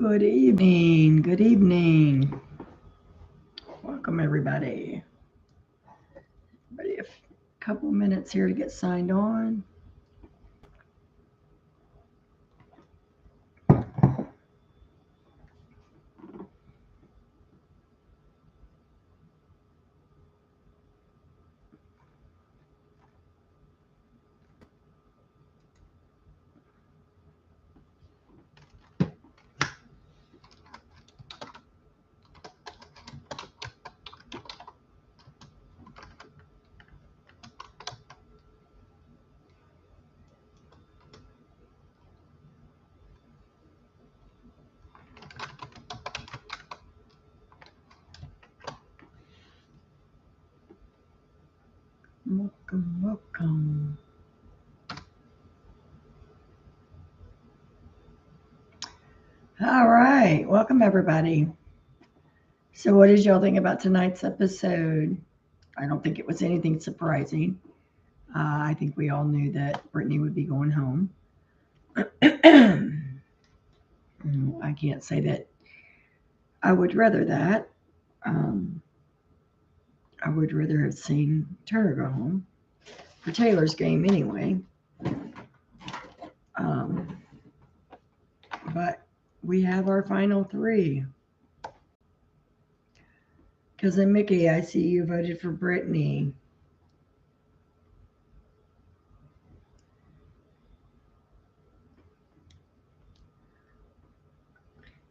Good evening. Good evening. Welcome, everybody. A couple minutes here to get signed on. Welcome. All right. Welcome, everybody. So, what did y'all think about tonight's episode? I don't think it was anything surprising. I think we all knew that Brittany would be going home. I can't say that I would rather that. I would rather have seen Turner go home for Taylor's game anyway. But we have our final three. Cousin Mickey, I see you voted for Brittany.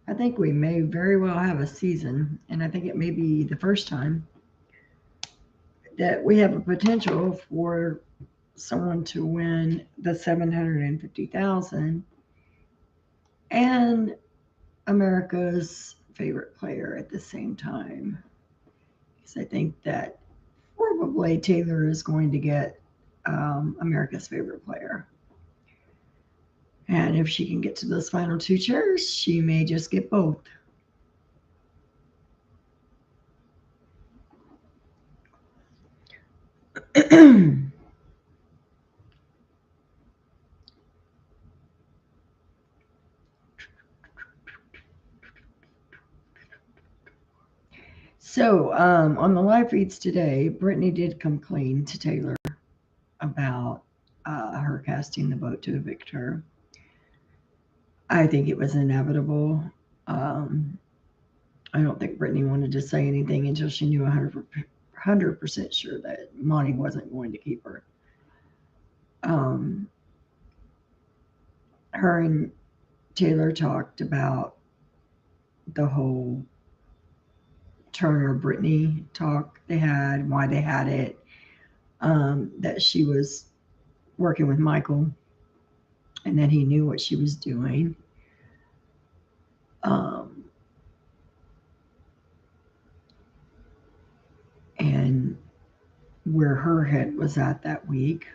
I think we may very well have a season, and I think it may be the first time that we have a potential for someone to win the $750,000 and America's favorite player at the same time. Because I think that probably Taylor is going to get America's favorite player. And if she can get to those final two chairs, she may just get both. So on the live feeds today, Brittany did come clean to Taylor about her casting the vote to evict her. I think it was inevitable. I don't think Brittany wanted to say anything until she knew 100% sure that Monty wasn't going to keep her. Her and Taylor talked about the whole Turner Brittany talk they had, why they had it, that she was working with Michael and that he knew what she was doing. And where her head was at that week.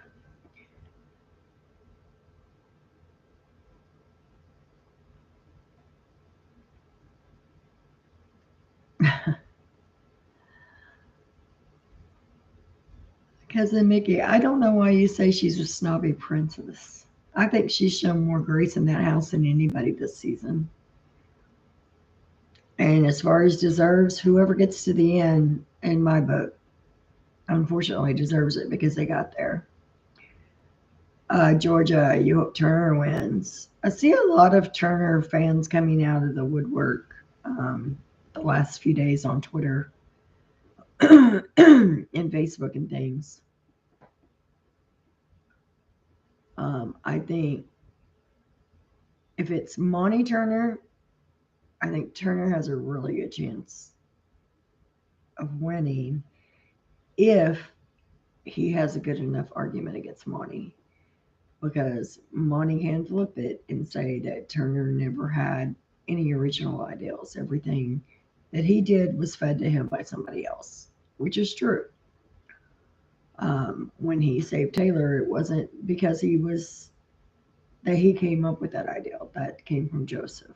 Cousin Mickey, I don't know why you say she's a snobby princess. I think she's shown more grace in that house than anybody this season. And as far as deserves, whoever gets to the end, in my book, unfortunately deserves it because they got there. Georgia, you hope Turner wins. I see a lot of Turner fans coming out of the woodwork the last few days on Twitter and Facebook and things. I think if it's Monty Turner, I think Turner has a really good chance of winning if he has a good enough argument against Monty. Because Monty can flip it and say that Turner never had any original ideals. Everything that he did was fed to him by somebody else, which is true. When he saved Taylor, it wasn't because he came up with that ideal. That came from Joseph.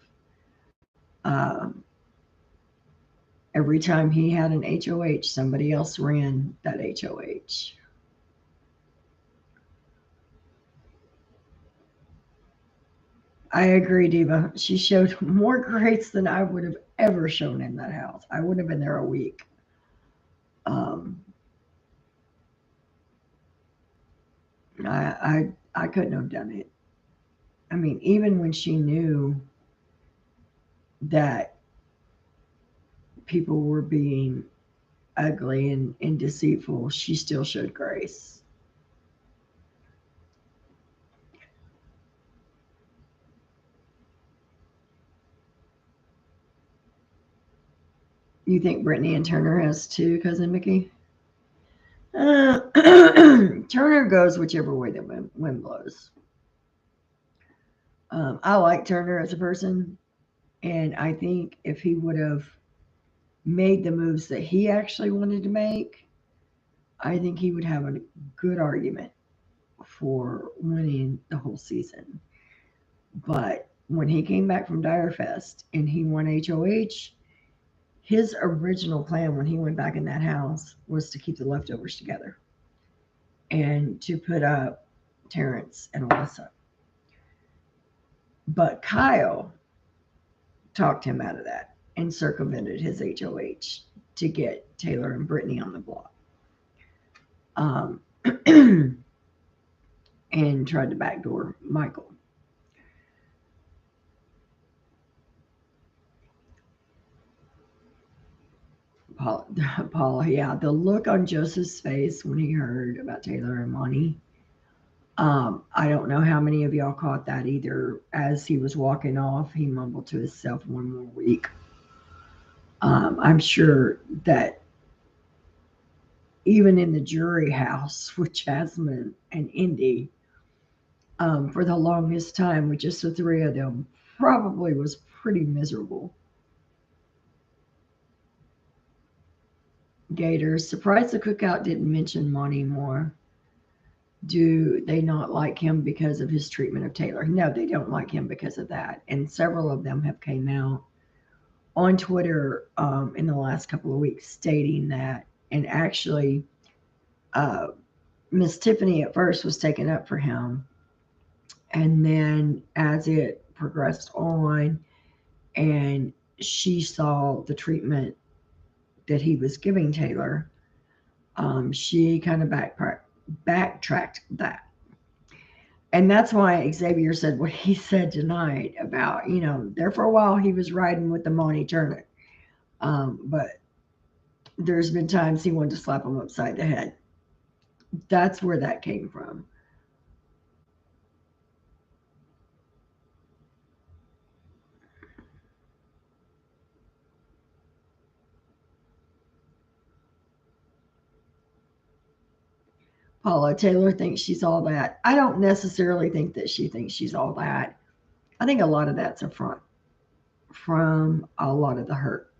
Every time he had an HOH, somebody else ran that HOH. I agree, Diva. She showed more grace than I would have ever shown in that house. I wouldn't have been there a week. Um, I couldn't have done it. I mean, even when she knew that people were being ugly and deceitful, she still showed grace. You think Brittany and Turner has two, cousin Mickey? Turner goes whichever way the wind blows. I like Turner as a person, and I think if he would have made the moves that he actually wanted to make, I think he would have a good argument for winning the whole season. But when he came back from Direfest and he won HOH, his original plan when he went back in that house was to keep the leftovers together and to put up Terrence and Alyssa. But Kyle talked him out of that and circumvented his HOH to get Taylor and Brittany on the block. Um, and tried to backdoor Michael. Paul, Paul, yeah, the look on Joseph's face when he heard about Taylor and Monty. I don't know how many of y'all caught that either. As he was walking off, he mumbled to himself, "One more week." I'm sure that even in the jury house with Jasmine and Indy, for the longest time, with just the three of them, probably was pretty miserable. Gators, surprised the cookout didn't mention Monty more. Do they not like him because of his treatment of Taylor? No, they don't like him because of that. And several of them have came out on Twitter in the last couple of weeks stating that. And actually, uh, Miss Tiffany at first was taken up for him. And then as it progressed on and she saw the treatment that he was giving Taylor, she kind of backtracked that. And that's why Xavier said what he said tonight about, there for a while he was riding with the Monty Turner. But there's been times he wanted to slap him upside the head. That's where that came from. Paula Taylor thinks she's all that. I don't necessarily think that she thinks she's all that. I think a lot of that's a front from a lot of the hurt.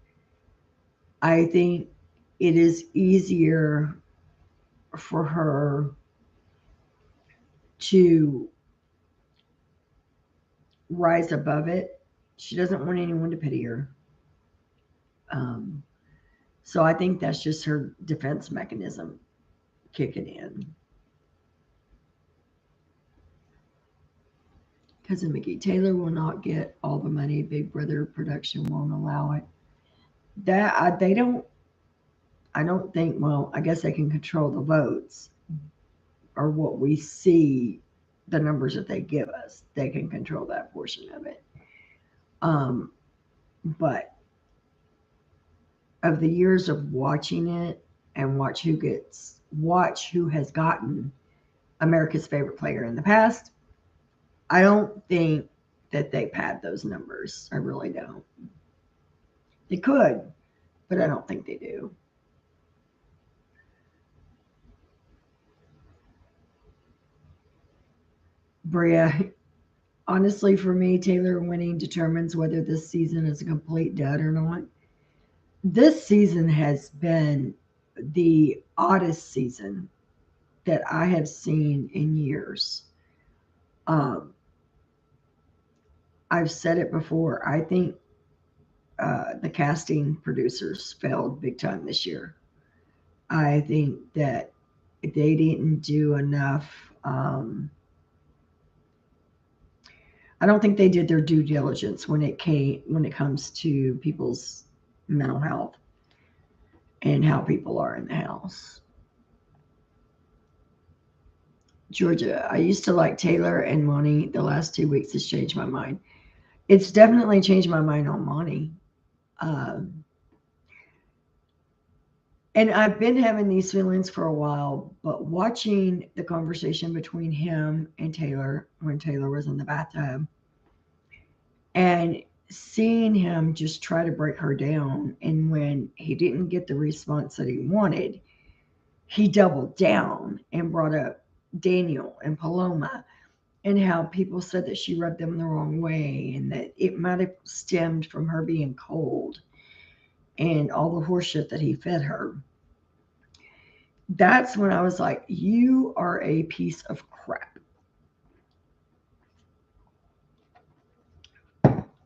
I think it is easier for her to rise above it. She doesn't want anyone to pity her. Um, so I think that's just her defense mechanism kicking in. Cousin Mickey Taylor will not get all the money. Big Brother production won't allow it. They don't. I don't think. Well, I guess they can control the votes or what we see, the numbers that they give us. They can control that portion of it. Um, but of the years of watching it and watch who has gotten America's favorite player in the past, I don't think that they pad those numbers. I really don't. They could, but I don't think they do. Bria, honestly, for me, Taylor winning determines whether this season is a complete dud or not. This season has been the oddest season that I have seen in years. Um, I've said it before. I think the casting producers failed big time this year. I think that they didn't do enough I don't think they did their due diligence when it comes to people's mental health and how people are in the house. Georgia, I used to like Taylor and Monty. The last 2 weeks has changed my mind. It's definitely changed my mind on Monty. Um, and I've been having these feelings for a while, but watching the conversation between him and Taylor when Taylor was in the bathtub and seeing him just try to break her down, and when he didn't get the response that he wanted, he doubled down and brought up Daniel and Paloma and how people said that she rubbed them the wrong way and that it might have stemmed from her being cold and all the horseshit that he fed her. That's when I was like, you are a piece of crap.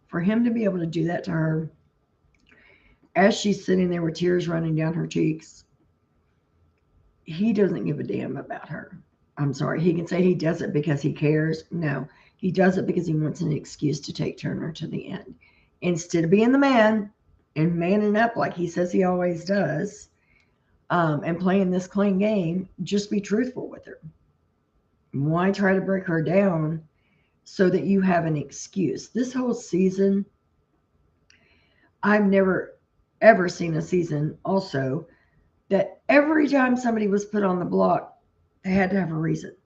For him to be able to do that to her as she's sitting there with tears running down her cheeks, he doesn't give a damn about her. I'm sorry. He can say he does it because he cares. No, he does it because he wants an excuse to take Turner to the end. Instead of being the man and manning up like he says he always does, and playing this clean game, just be truthful with her. Why try to break her down so that you have an excuse? This whole season, I've never ever seen a season also that every time somebody was put on the block, they had to have a reason.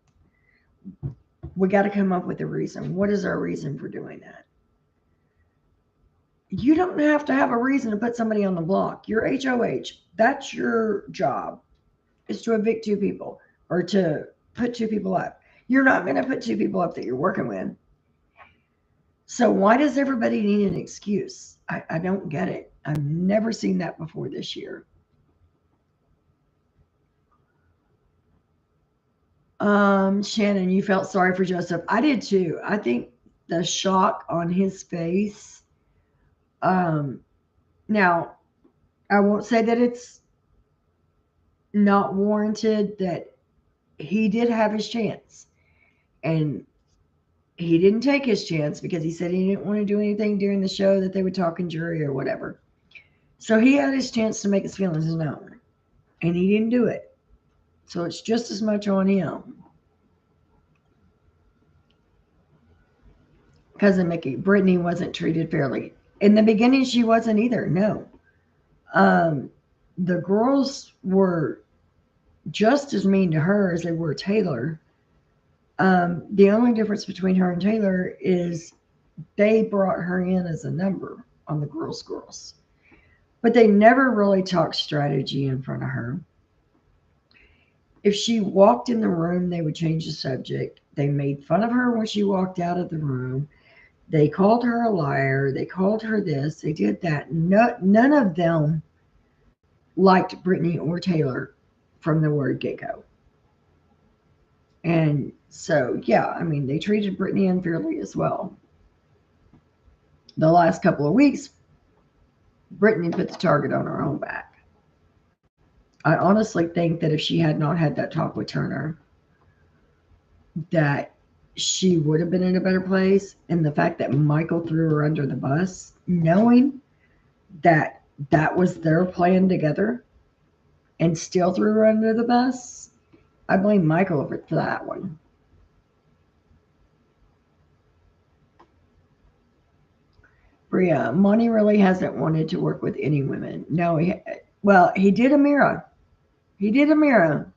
We got to come up with a reason. What is our reason for doing that? You don't have to have a reason to put somebody on the block. You're HOH. That's your job, is to evict two people or to put two people up. You're not going to put two people up that you're working with. So why does everybody need an excuse? I don't get it. I've never seen that before this year. Shannon, you felt sorry for Joseph. I did too. I think the shock on his face. Now, I won't say that it's not warranted, that he did have his chance. And he didn't take his chance because he said he didn't want to do anything during the show that they would talk in jury or whatever. So he had his chance to make his feelings known. And he didn't do it. So it's just as much on him. Cousin Mickey, Brittany wasn't treated fairly. In the beginning, she wasn't either. No. The girls were just as mean to her as they were Taylor. The only difference between her and Taylor is they brought her in as a number on the girls. But they never really talked strategy in front of her. If she walked in the room, they would change the subject. They made fun of her when she walked out of the room. They called her a liar. They called her this. They did that. None of them liked Brittany or Taylor from the word get-go. And so, yeah, I mean, they treated Brittany unfairly as well. The last couple of weeks, Brittany put the target on her own back. I honestly think that if she had not had that talk with Turner, that she would have been in a better place. And the fact that Michael threw her under the bus, knowing that that was their plan together and still threw her under the bus, I blame Michael for that one. Bria, Monty really hasn't wanted to work with any women. No, he did Amira. He did Amira.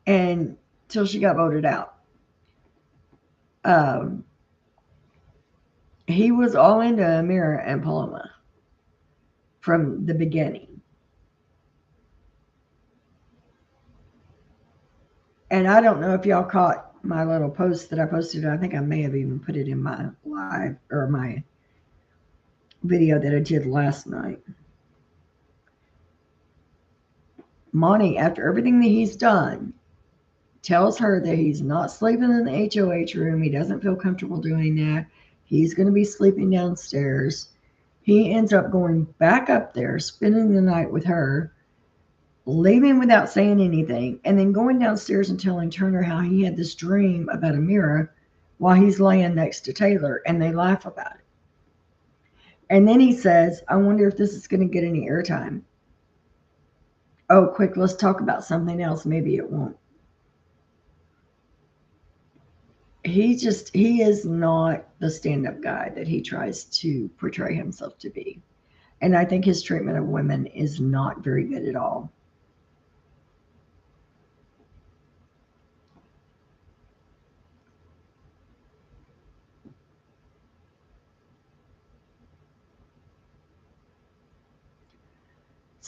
And till she got voted out. He was all into Amira and Paloma from the beginning. And I don't know if y'all caught my little post that I posted. I think I may have even put it in my live or my video that I did last night. Monty, after everything that he's done, tells her that he's not sleeping in the HOH room. He doesn't feel comfortable doing that. He's going to be sleeping downstairs. He ends up going back up there, spending the night with her, leaving without saying anything, and then going downstairs and telling Turner how he had this dream about a mirror while he's laying next to Taylor, and they laugh about it. And then he says, I wonder if this is going to get any airtime. Oh, quick, let's talk about something else. Maybe it won't. He is not the stand up guy that he tries to portray himself to be. And I think his treatment of women is not very good at all.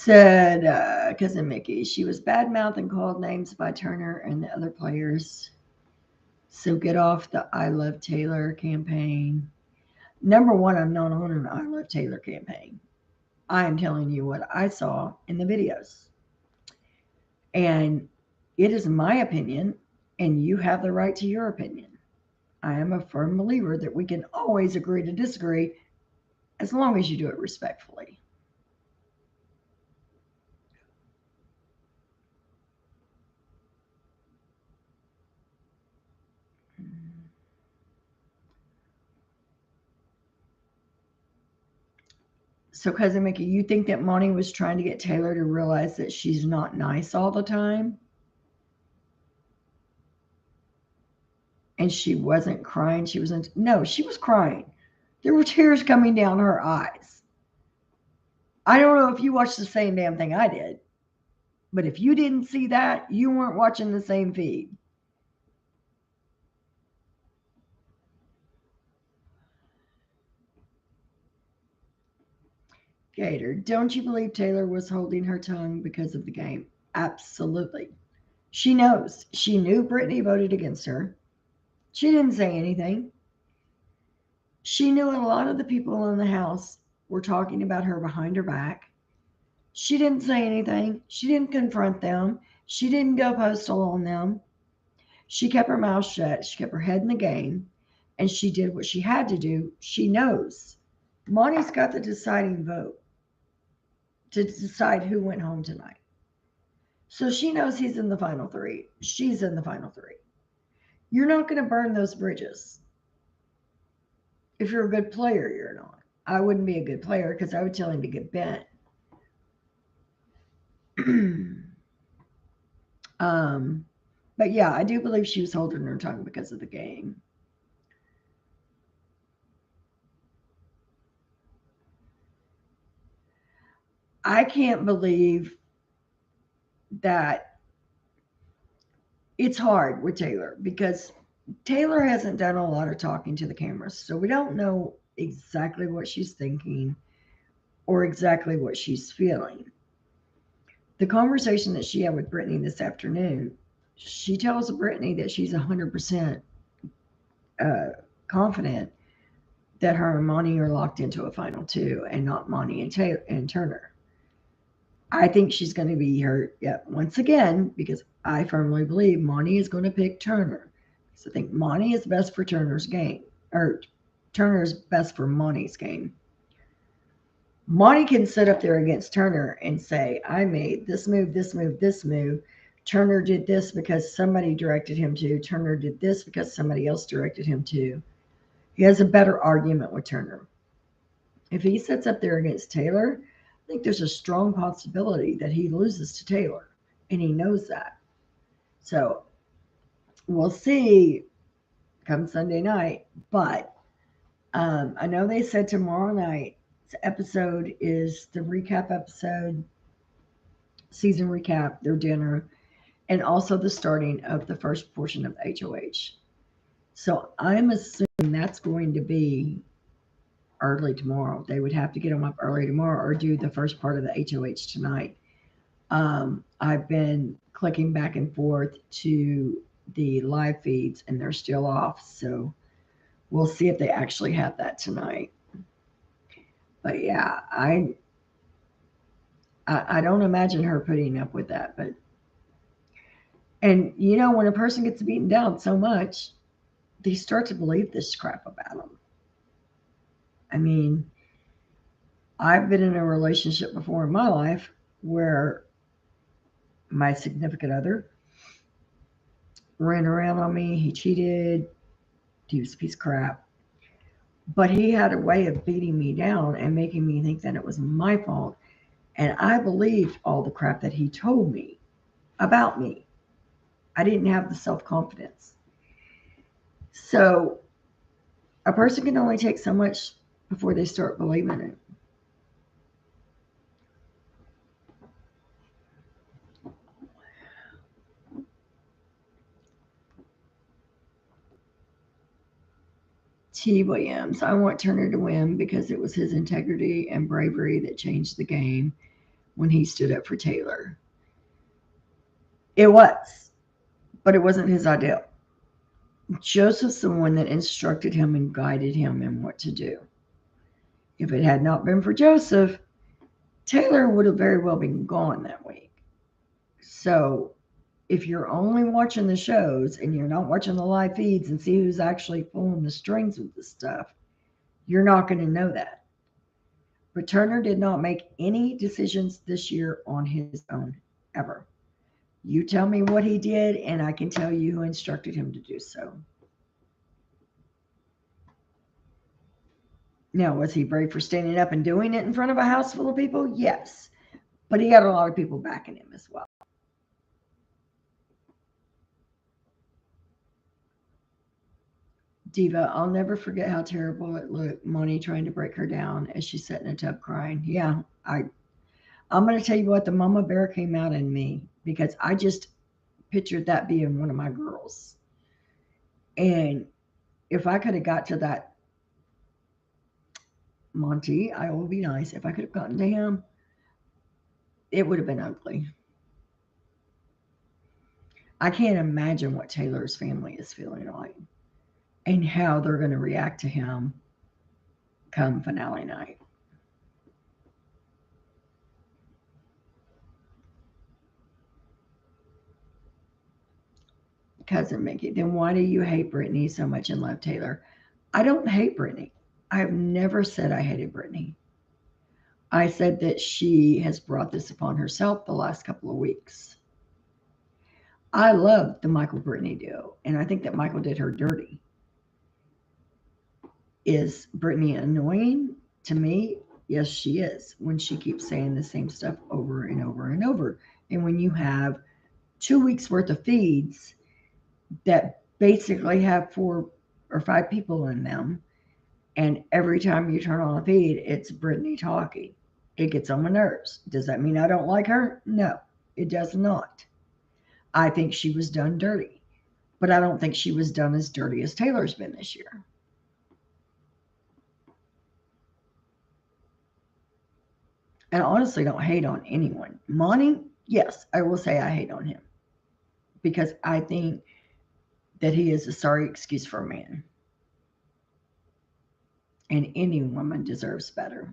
Said Cousin Mickey, she was bad mouthed and called names by Turner and the other players. So get off the I Love Taylor campaign. Number one, I'm not on an I Love Taylor campaign. I am telling you what I saw in the videos. And it is my opinion, and you have the right to your opinion. I am a firm believer that we can always agree to disagree as long as you do it respectfully. So, Cousin Mickey, you think that Monty was trying to get Taylor to realize that she's not nice all the time? And she wasn't crying. She wasn't, no, she was crying. There were tears coming down her eyes. I don't know if you watched the same damn thing I did, but if you didn't see that, you weren't watching the same feed. Gator, don't you believe Taylor was holding her tongue because of the game? Absolutely. She knows. She knew Brittany voted against her. She didn't say anything. She knew a lot of the people in the house were talking about her behind her back. She didn't say anything. She didn't confront them. She didn't go postal on them. She kept her mouth shut. She kept her head in the game. And she did what she had to do. She knows. Monty's got the deciding vote to decide who went home tonight. So she knows he's in the final three. She's in the final three. You're not going to burn those bridges. If you're a good player, you're not. I wouldn't be a good player because I would tell him to get bent. um, but yeah, I do believe she was holding her tongue because of the game. I can't believe that it's hard with Taylor because Taylor hasn't done a lot of talking to the cameras. So we don't know exactly what she's thinking or exactly what she's feeling. The conversation that she had with Brittany this afternoon, she tells Brittany that she's 100% uh, confident that her and Monty are locked into a final two and not Monty and Taylor and Turner. I think she's going to be hurt yet once again because I firmly believe Monty is going to pick Turner. So I think Monty is best for Turner's game, or Turner's best for Monty's game. Monty can sit up there against Turner and say, I made this move, this move, this move. Turner did this because somebody directed him to. Turner did this because somebody else directed him to. He has a better argument with Turner. If he sits up there against Taylor, I think there's a strong possibility that he loses to Taylor, and he knows that. So we'll see come Sunday night. But I know they said tomorrow night's episode is the recap episode, season recap, their dinner, and also the starting of the first portion of HOH. So I'm assuming that's going to be early tomorrow. They would have to get them up early tomorrow or do the first part of the HOH tonight. I've been clicking back and forth to the live feeds and they're still off. So we'll see if they actually have that tonight. But yeah, I don't imagine her putting up with that. But and you know, when a person gets beaten down so much, they start to believe this crap about them. I mean, I've been in a relationship before in my life where my significant other ran around on me. He cheated. He was a piece of crap. But he had a way of beating me down and making me think that it was my fault. And I believed all the crap that he told me about me. I didn't have the self confidence. So a person can only take so much before they start believing it. T. Williams, I want Turner to win because it was his integrity and bravery that changed the game when he stood up for Taylor. It was, but it wasn't his idea. Joseph's the one that instructed him and guided him in what to do. If it had not been for Joseph, Taylor would have very well been gone that week. So if you're only watching the shows and you're not watching the live feeds and see who's actually pulling the strings with the stuff, you're not going to know that. But Turner did not make any decisions this year on his own, ever. You tell me what he did, and I can tell you who instructed him to do so. Now, was he brave for standing up and doing it in front of a house full of people? Yes. But he had a lot of people backing him as well. Diva, I'll never forget how terrible it looked, Monty trying to break her down as she sat in a tub crying. Yeah, I'm going to tell you what, the mama bear came out in me because I just pictured that being one of my girls. And if I could have got to that Monty, I will be nice. If I could have gotten to him, it would have been ugly. I can't imagine what Taylor's family is feeling like and how they're going to react to him come finale night. Cousin Mickey, then why do you hate Brittany so much and love Taylor? I don't hate Brittany. I have never said I hated Brittany. I said that she has brought this upon herself the last couple of weeks. I love the Michael Brittany duo, and I think that Michael did her dirty. Is Brittany annoying to me? Yes, she is when she keeps saying the same stuff over and over and over. And when you have 2 weeks worth of feeds that basically have 4 or 5 people in them, and every time you turn on a feed, it's Brittany talking. It gets on my nerves. Does that mean I don't like her? No, it does not. I think she was done dirty, but I don't think she was done as dirty as Taylor's been this year. And I honestly don't hate on anyone. Monty, yes, I will say I hate on him because I think that he is a sorry excuse for a man. And any woman deserves better.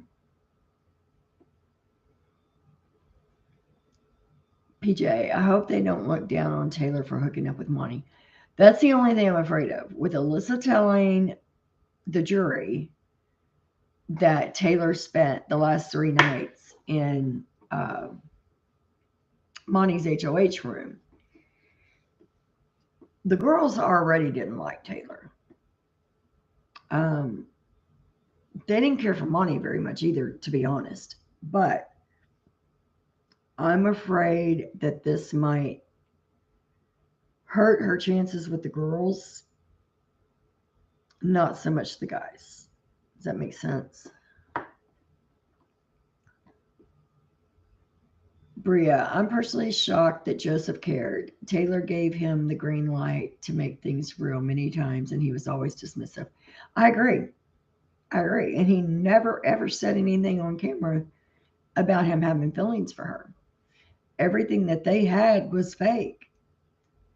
PJ, I hope they don't look down on Taylor for hooking up with Monty. That's the only thing I'm afraid of. With Alyssa telling the jury that Taylor spent the last 3 nights in Monty's HOH room, the girls already didn't like Taylor. Um, they didn't care for Monty very much either, to be honest. But I'm afraid that this might hurt her chances with the girls, not so much the guys. Does that make sense? Bria, I'm personally shocked that Joseph cared. Taylor gave him the green light to make things real many times, and he was always dismissive. I agree. I agree. And he never, ever said anything on camera about him having feelings for her. Everything that they had was fake.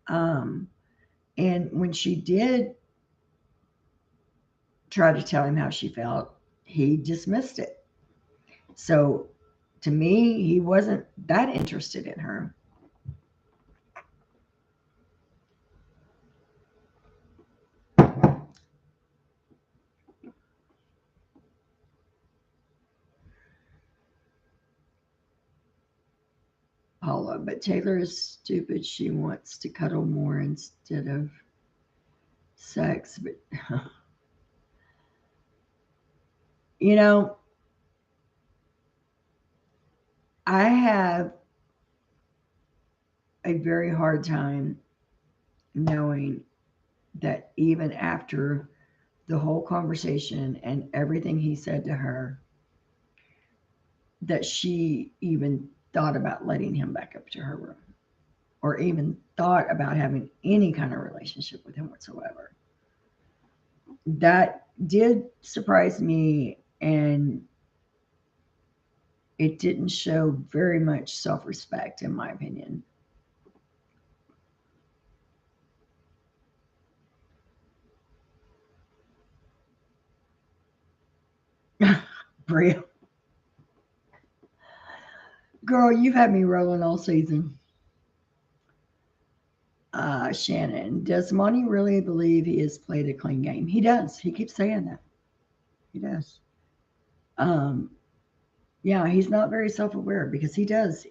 Um, and when she did try to tell him how she felt, he dismissed it. So to me, he wasn't that interested in her. follow. But Taylor is stupid. She wants to cuddle more instead of sex. But, you know, I have a very hard time knowing that even after the whole conversation and everything he said to her, that she even thought about letting him back up to her room or even thought about having any kind of relationship with him whatsoever. That did surprise me, and it didn't show very much self respect, in my opinion. Bria, girl, you've had me rolling all season. Shannon, does Monty really believe he has played a clean game? He does. He keeps saying that. He does. Um, yeah, he's not very self-aware because he does.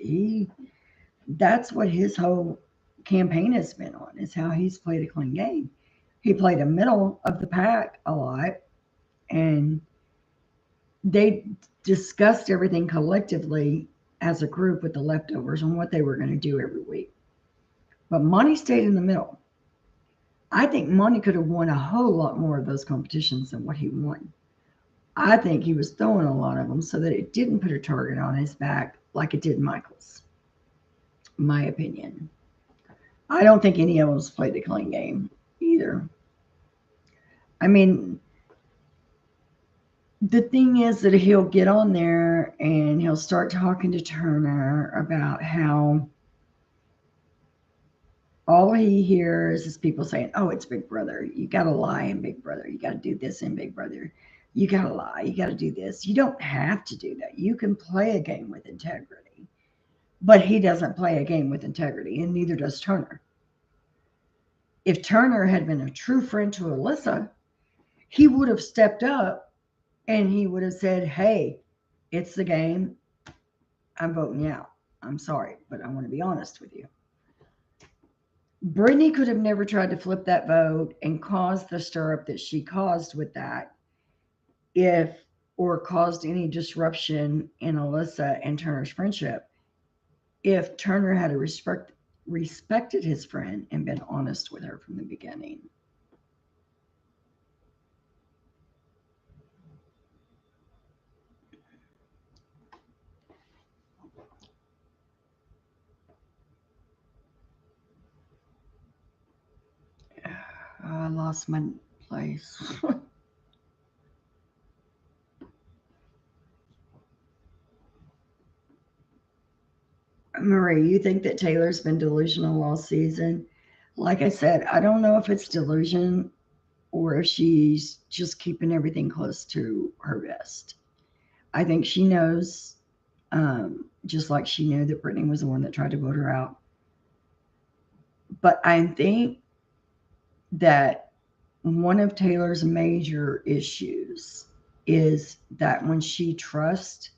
That's what his whole campaign has been on, is how he's played a clean game. He played a middle of the pack a lot, and they discussed everything collectively as a group with the leftovers on what they were going to do every week. But Monty stayed in the middle. I think Monty could have won a whole lot more of those competitions than what he won. I think he was throwing a lot of them so that it didn't put a target on his back like it did Michael's. My opinion. I don't think any of us played the clean game either. I mean, the thing is that he'll get on there and he'll start talking to Turner about how all he hears is people saying, "Oh, it's Big Brother. You got to lie in Big Brother. You got to do this in Big Brother. You got to lie. You got to do this." You don't have to do that. You can play a game with integrity. But he doesn't play a game with integrity, and neither does Turner. If Turner had been a true friend to Alyssa, he would have stepped up and he would have said, "Hey, it's the game. I'm voting you out. I'm sorry, but I want to be honest with you." Brittany could have never tried to flip that vote and cause the stir up that she caused with that if, or caused any disruption in Alyssa and Turner's friendship, if Turner had respected his friend and been honest with her from the beginning. I lost my place. Marie, you think that Taylor's been delusional all season? Like I said, I don't know if it's delusion or if she's just keeping everything close to her vest. I think she knows, just like she knew that Brittany was the one that tried to vote her out. But I think that one of Taylor's major issues is that when she trusts,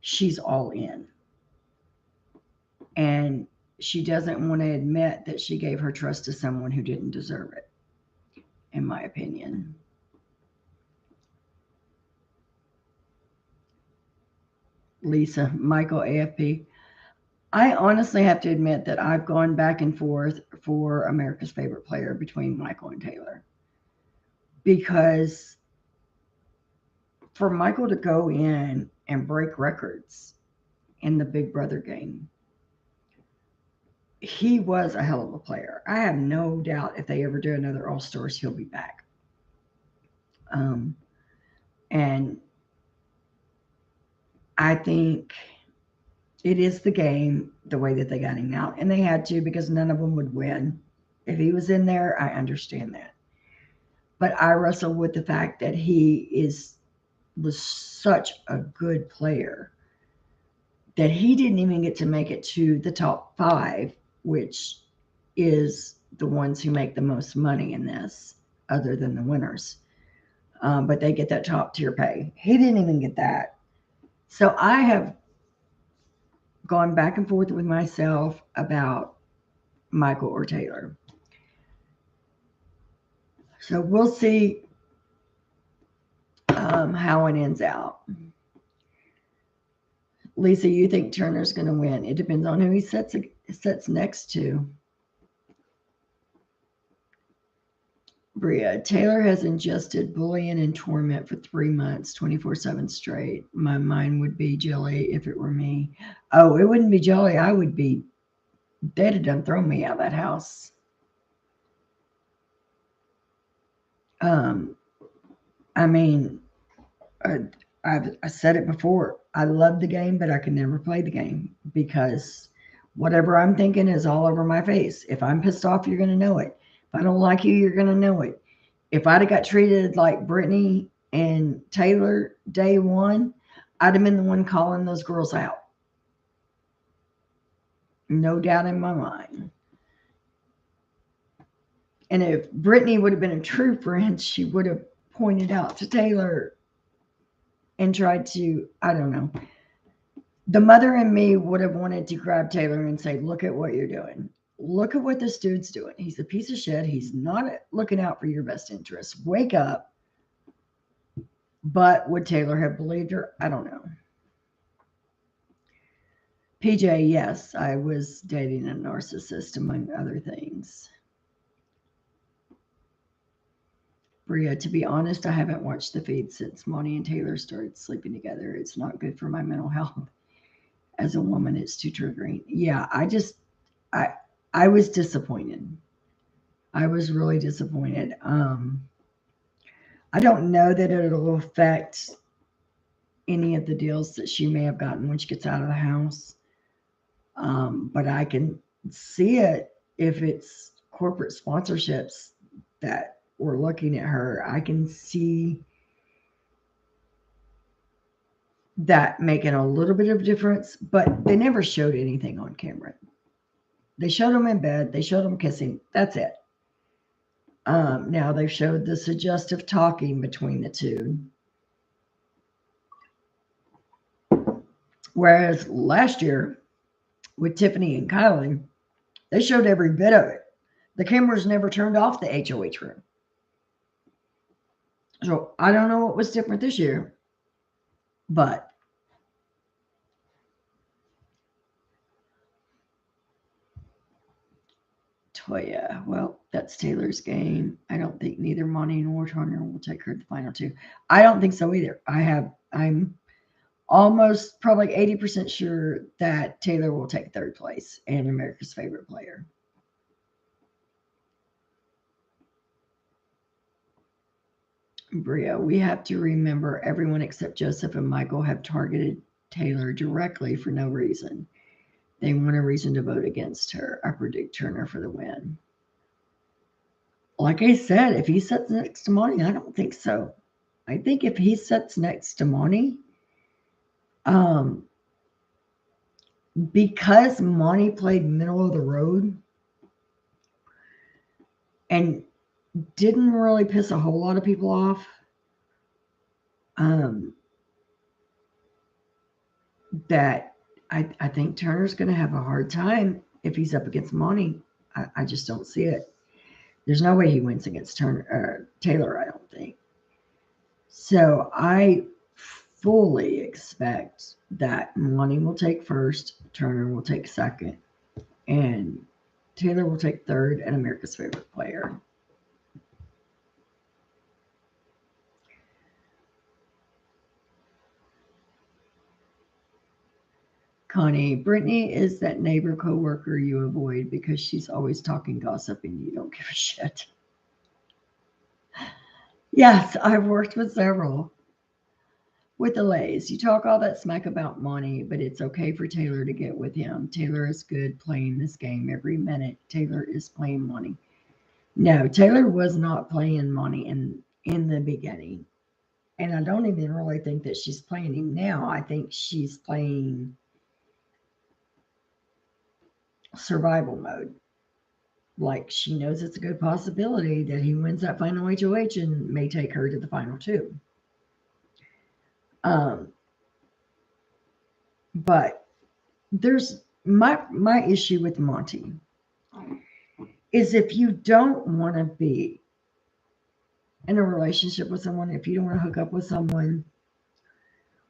she's all in. And she doesn't want to admit that she gave her trust to someone who didn't deserve it, in my opinion. Lisa, Michael, AFP. I honestly have to admit that I've gone back and forth for America's favorite player between Michael and Taylor. Because for Michael to go in and break records in the Big Brother game, he was a hell of a player. I have no doubt if they ever do another All Stars, he'll be back. And I think it is the game, the way that they got him out. And they had to because none of them would win. If he was in there, I understand that. But I wrestle with the fact that was such a good player that he didn't even get to make it to the top 5, which is the ones who make the most money in this, other than the winners. But they get that top tier pay. He didn't even get that. So I have gone back and forth with myself about Michael or Taylor. So we'll see how it ends out. Lisa, you think Turner's going to win? It depends on who he sets next to. Bria, Taylor has ingested bullying and torment for 3 months, 24/7 straight. My mind would be jelly if it were me. Oh, it wouldn't be jelly. I would be, they'd have done thrown me out of that house. I mean, I said it before. I love the game, but I can never play the game because whatever I'm thinking is all over my face. If I'm pissed off, you're going to know it. If I don't like you, you're going to know it. If I'd have got treated like Brittany and Taylor day one, I'd have been the one calling those girls out. No doubt in my mind. And if Brittany would have been a true friend, she would have pointed out to Taylor and tried to, I don't know. The mother in me would have wanted to grab Taylor and say, look at what you're doing. Look at what this dude's doing. He's a piece of shit. He's not looking out for your best interests. Wake up. But would Taylor have believed her? I don't know. PJ, yes, I was dating a narcissist, among other things. Bria, to be honest, I haven't watched the feed since Monty and Taylor started sleeping together. It's not good for my mental health. As a woman, it's too triggering. Yeah, I was disappointed. I was really disappointed. I don't know that it'll affect any of the deals that she may have gotten when she gets out of the house. But I can see it if it's corporate sponsorships that were looking at her. I can see that making a little bit of difference, but they never showed anything on camera. They showed them in bed. They showed them kissing. That's it. Now they've showed the suggestive talking between the two. Whereas last year with Tiffany and Kylie, they showed every bit of it. The cameras never turned off the HOH room. So I don't know what was different this year, but Toya, well, that's Taylor's game. I don't think neither Monty nor Turner will take her to the final two. I don't think so either. I'm almost probably 80% sure that Taylor will take third place and America's favorite player. Bria, we have to remember everyone except Joseph and Michael have targeted Taylor directly for no reason. They want a reason to vote against her. I predict Turner for the win. Like I said, if he sits next to Monty, I don't think so. I think if he sits next to Monty, because Monty played middle of the road and didn't really piss a whole lot of people off, that I think Turner's going to have a hard time if he's up against Monty. I just don't see it. There's no way he wins against Taylor, I don't think. So I fully expect that Monty will take first, Turner will take second, and Taylor will take third, and America's favorite player. Connie, Brittany is that neighbor coworker you avoid because she's always talking gossip and you don't give a shit. Yes, I've worked with several. With the Lays, you talk all that smack about Monty, but it's okay for Taylor to get with him. Taylor is good playing this game every minute. Taylor is playing Monty. No, Taylor was not playing Monty in the beginning. And I don't even really think that she's playing him now. I think she's playing survival mode. Like she knows it's a good possibility that he wins that final HOH and may take her to the final two. But there's my issue with Monty is if you don't want to be in a relationship with someone, if you don't want to hook up with someone,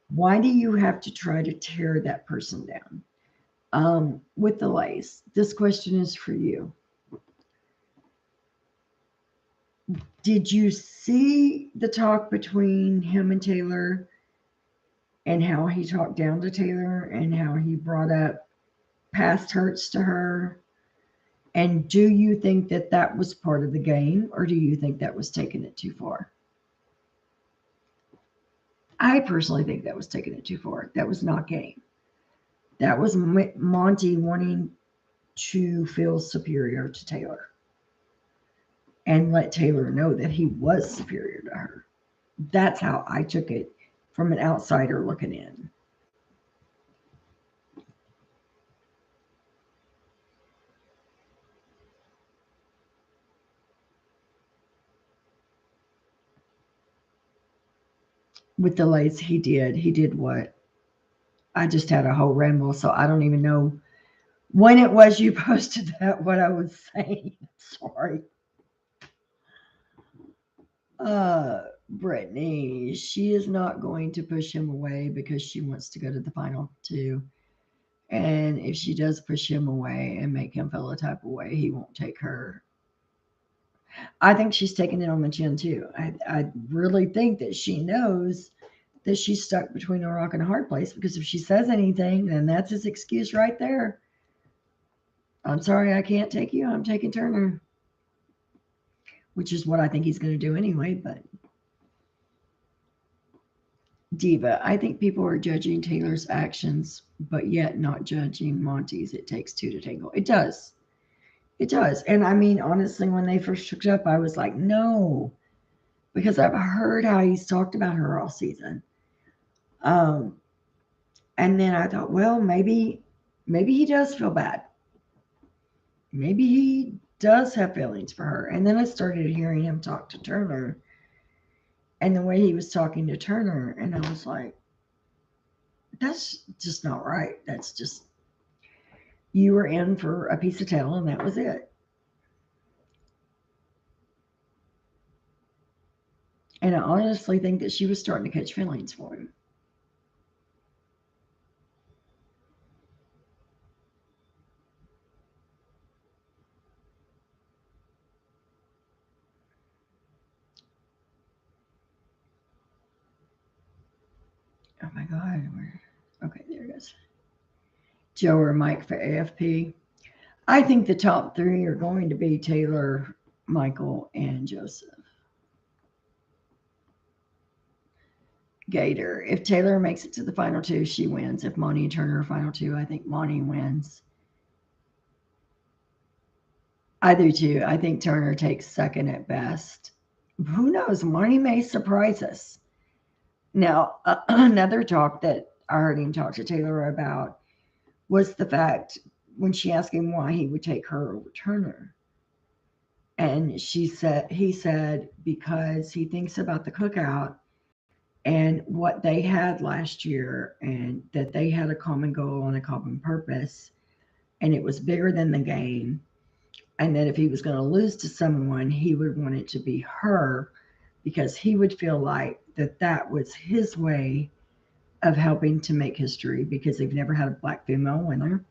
why do you have to try to tear that person down? With the lace, this question is for you. Did you see the talk between him and Taylor and how he talked down to Taylor and how he brought up past hurts to her? And do you think that that was part of the game, or do you think that was taking it too far? I personally think that was taking it too far. That was not game. That was Monty wanting to feel superior to Taylor and let Taylor know that he was superior to her. That's how I took it from an outsider looking in. With the lights, he did. He did what? I just had a whole ramble, so I don't even know when it was you posted that, what I was saying. Sorry. Brittany, she is not going to push him away because she wants to go to the final two. And if she does push him away and make him feel a type of way, he won't take her. I think she's taking it on the chin too. I really think that she knows that she's stuck between a rock and a hard place because if she says anything, then that's his excuse right there. I'm sorry, I can't take you. I'm taking Turner, which is what I think he's going to do anyway. But Diva, I think people are judging Taylor's actions, but yet not judging Monty's. It takes two to tango. It does. It does. And I mean, honestly, when they first hooked up, I was like, no, because I've heard how he's talked about her all season. Um, and then I thought, well, maybe he does feel bad. Maybe he does have feelings for her. And then I started hearing him talk to Turner and the way he was talking to Turner, and I was like, that's just not right. That's just, you were in for a piece of tail and that was it. And I honestly think that she was starting to catch feelings for him. Oh my God. Okay, there it is. Joe or Mike for AFP. I think the top three are going to be Taylor, Michael, and Joseph. Gator. If Taylor makes it to the final two, she wins. If Monty and Turner are final two, I think Monty wins. I do too. I think Turner takes second at best. Who knows? Monty may surprise us. Now, another talk that I heard him talk to Taylor about was the fact when she asked him why he would take her over Turner. And he said, because he thinks about the cookout and what they had last year and that they had a common goal and a common purpose. And it was bigger than the game. And that if he was going to lose to someone, he would want it to be her because he would feel like that was his way of helping to make history because they've never had a black female winner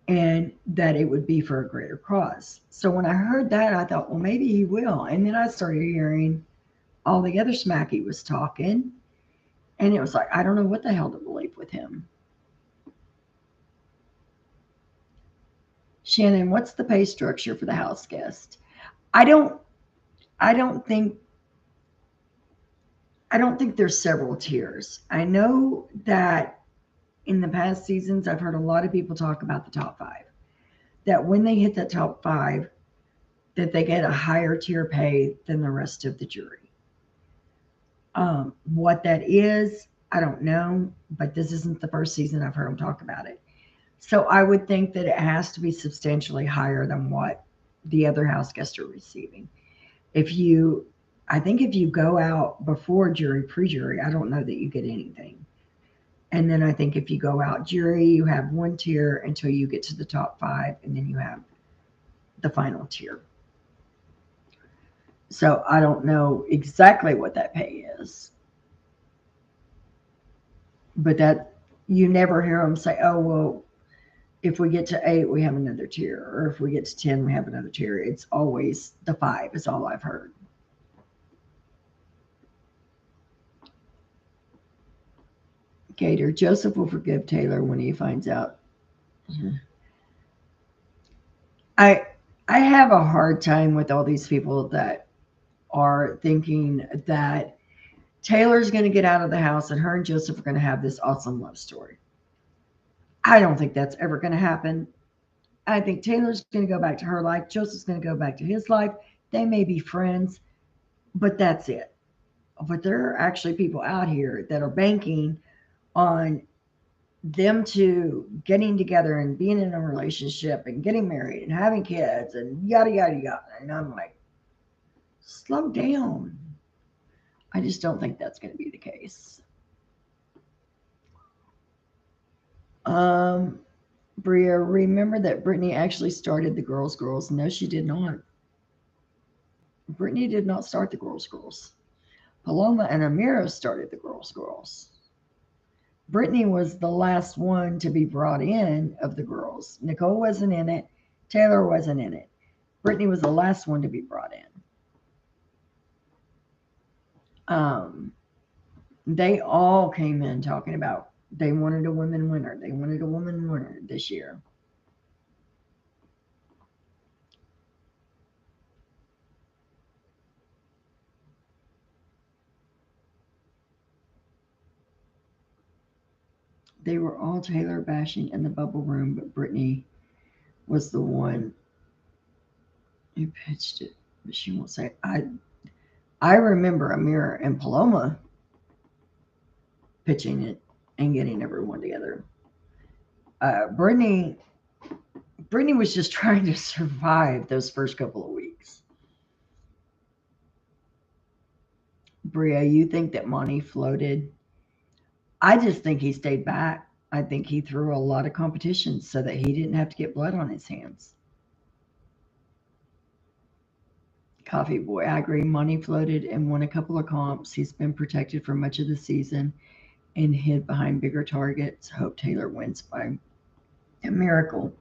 and that it would be for a greater cause. So when I heard that, I thought, well, maybe he will. And then I started hearing all the other smack he was talking. And it was like, I don't know what the hell to believe with him. Shannon, what's the pay structure for the house guest? I don't I don't think I don't think there's several tiers. I know that in the past seasons I've heard a lot of people talk about the top 5. That when they hit the top 5 that they get a higher tier pay than the rest of the jury. What that is, I don't know, but this isn't the first season I've heard them talk about it. So I would think that it has to be substantially higher than what the other house guests are receiving. If you, I think if you go out before jury, pre-jury, I don't know that you get anything. And then I think if you go out jury, you have one tier until you get to the top 5, and then you have the final tier. So I don't know exactly what that pay is, but that you never hear them say, "Oh well, if we get to 8, we have another tier, or if we get to 10, we have another tier." It's always the 5 is all I've heard. Gator, Joseph will forgive Taylor when he finds out. I I have a hard time with all these people that are thinking that Taylor's going to get out of the house and her and Joseph are going to have this awesome love story. I don't think that's ever going to happen. I think Taylor's going to go back to her life. Joseph's going to go back to his life. They may be friends, but that's it. But there are actually people out here that are banking on them two getting together and being in a relationship and getting married and having kids and yada, yada, yada. And I'm like, slow down. I just don't think that's going to be the case. Um, Bria, remember that Brittany actually started the Girls Girls? No, she did not. Brittany did not start the Girls Girls. Paloma and Amira started the Girls Girls. Brittany was the last one to be brought in of the girls. Nicole wasn't in it. Taylor wasn't in it. Brittany was the last one to be brought in. Um, they all came in talking about they wanted a women winner. They wanted a woman winner this year. They were all Taylor bashing in the bubble room, but Brittany was the one who pitched it. But she won't say it. I remember Amira and Paloma pitching it and getting everyone together. Brittany was just trying to survive those first couple of weeks. Bria, you think that Monty floated? I just think he stayed back. I think he threw a lot of competition so that he didn't have to get blood on his hands. Coffee Boy, I agree. Monty floated and won a couple of comps. He's been protected for much of the season and hid behind bigger targets. Hope Taylor wins by a miracle.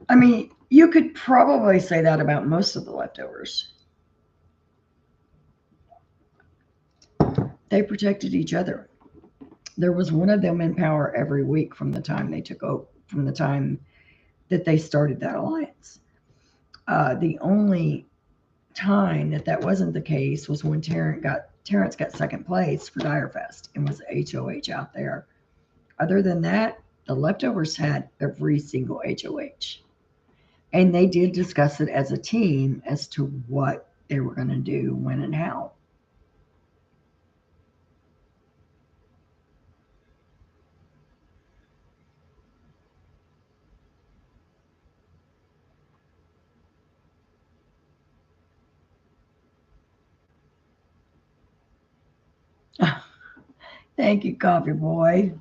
I mean, you could probably say that about most of the leftovers. They protected each other. There was one of them in power every week from the time they took over, from the time that they started that alliance. The only time that wasn't the case was when Terrence got second place for Direfest and was HOH out there. Other than that, the leftovers had every single HOH. And they did discuss it as a team as to what they were going to do, when, and how. Thank you, Coffee Boy.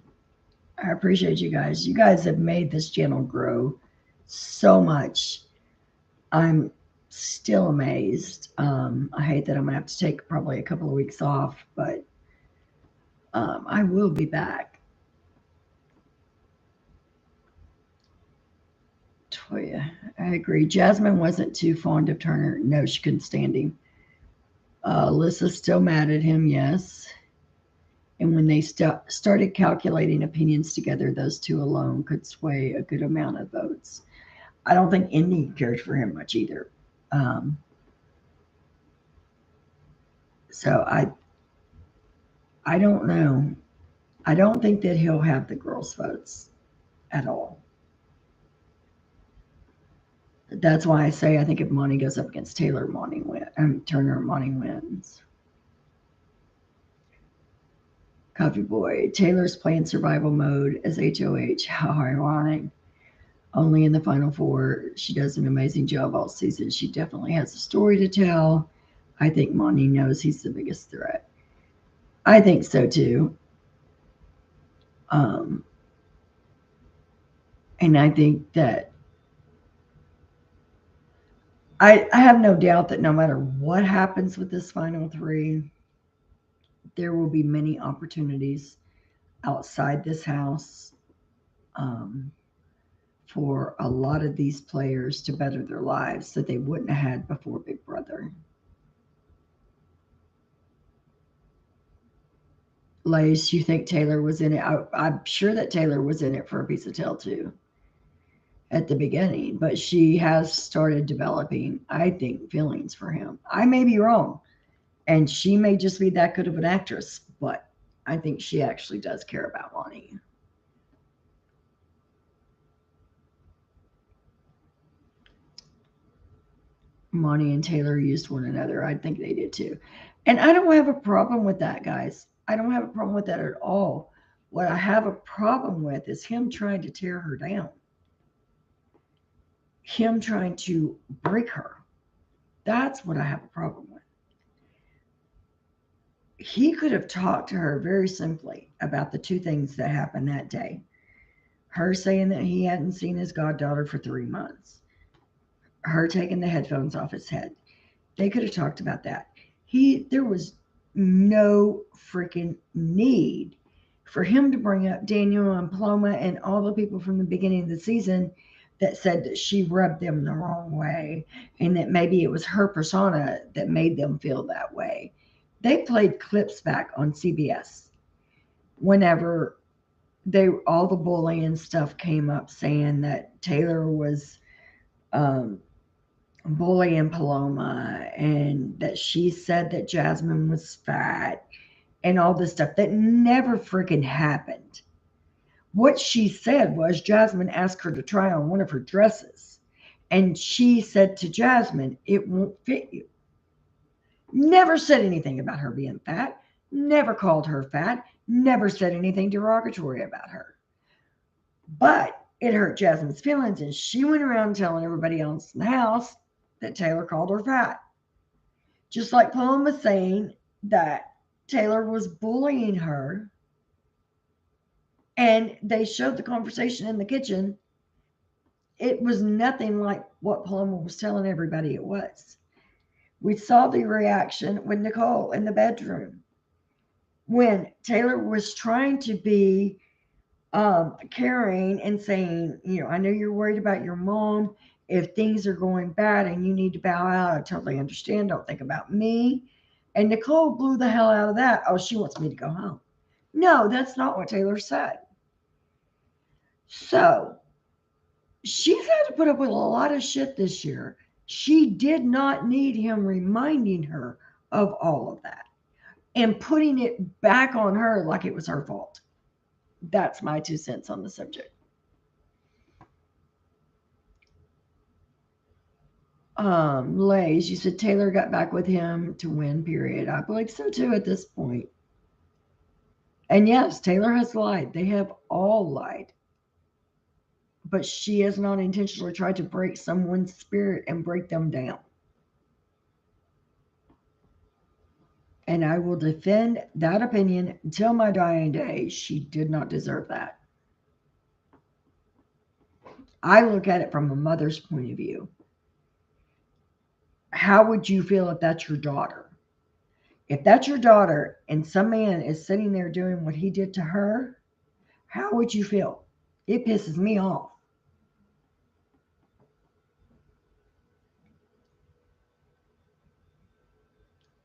I appreciate you guys. You guys have made this channel grow so much. I'm still amazed. I hate that I'm going to have to take probably a couple of weeks off, but I will be back. Toya, I agree. Jasmine wasn't too fond of Turner. No, she couldn't stand him. Alyssa's still mad at him, yes. And when they started calculating opinions together, those two alone could sway a good amount of votes. I don't think Indy cared for him much either. Um, so I don't know. I don't think that he'll have the girls' votes at all. That's why I say I think if Monty goes up against Taylor, Turner, Monty wins. Coffee Boy, Taylor's playing survival mode as HOH. How ironic. Only in the final four. She does an amazing job all season. She definitely has a story to tell. I think Monty knows he's the biggest threat. I think so too. Um, and I think that I have no doubt that no matter what happens with this final three, there will be many opportunities outside this house um, for a lot of these players to better their lives that they wouldn't have had before Big Brother. Lace, you think Taylor was in it? I'm sure that Taylor was in it for a piece of tail too at the beginning, but she has started developing, I think, feelings for him. I may be wrong, and she may just be that good of an actress, but I think she actually does care about Monty. Monty and Taylor used one another. I think they did too. And I don't have a problem with that, guys. I don't have a problem with that at all. What I have a problem with is him trying to tear her down, him trying to break her. That's what I have a problem with. He could have talked to her very simply about the two things that happened that day. Her saying that he hadn't seen his goddaughter for 3 months, her taking the headphones off his head. They could have talked about that. There was no freaking need for him to bring up Daniel and Paloma and all the people from the beginning of the season that said that she rubbed them the wrong way and that maybe it was her persona that made them feel that way. They played clips back on CBS whenever they all the bullying stuff came up saying that Taylor was um, bullying Paloma and that she said that Jasmine was fat and all this stuff that never freaking happened. What she said was Jasmine asked her to try on one of her dresses and she said to Jasmine, "It won't fit you." Never said anything about her being fat, never called her fat, never said anything derogatory about her. But it hurt Jasmine's feelings, and she went around telling everybody else in the house that Taylor called her fat. Just like Paloma was saying that Taylor was bullying her, and they showed the conversation in the kitchen. It was nothing like what Paloma was telling everybody it was. We saw the reaction with Nicole in the bedroom when Taylor was trying to be caring and saying, I know you're worried about your mom. If things are going bad and you need to bow out, I totally understand. Don't think about me. And Nicole blew the hell out of that. Oh, she wants me to go home. No, that's not what Taylor said. So she's had to put up with a lot of shit this year. She did not need him reminding her of all of that and putting it back on her like it was her fault. That's my 2 cents on the subject. Lays, you said Taylor got back with him to win, period. I believe so too at this point. And yes, Taylor has lied. They have all lied. But she has not intentionally tried to break someone's spirit and break them down. And I will defend that opinion until my dying day. She did not deserve that. I look at it from a mother's point of view. How would you feel if that's your daughter? If that's your daughter and some man is sitting there doing what he did to her, how would you feel? It pisses me off.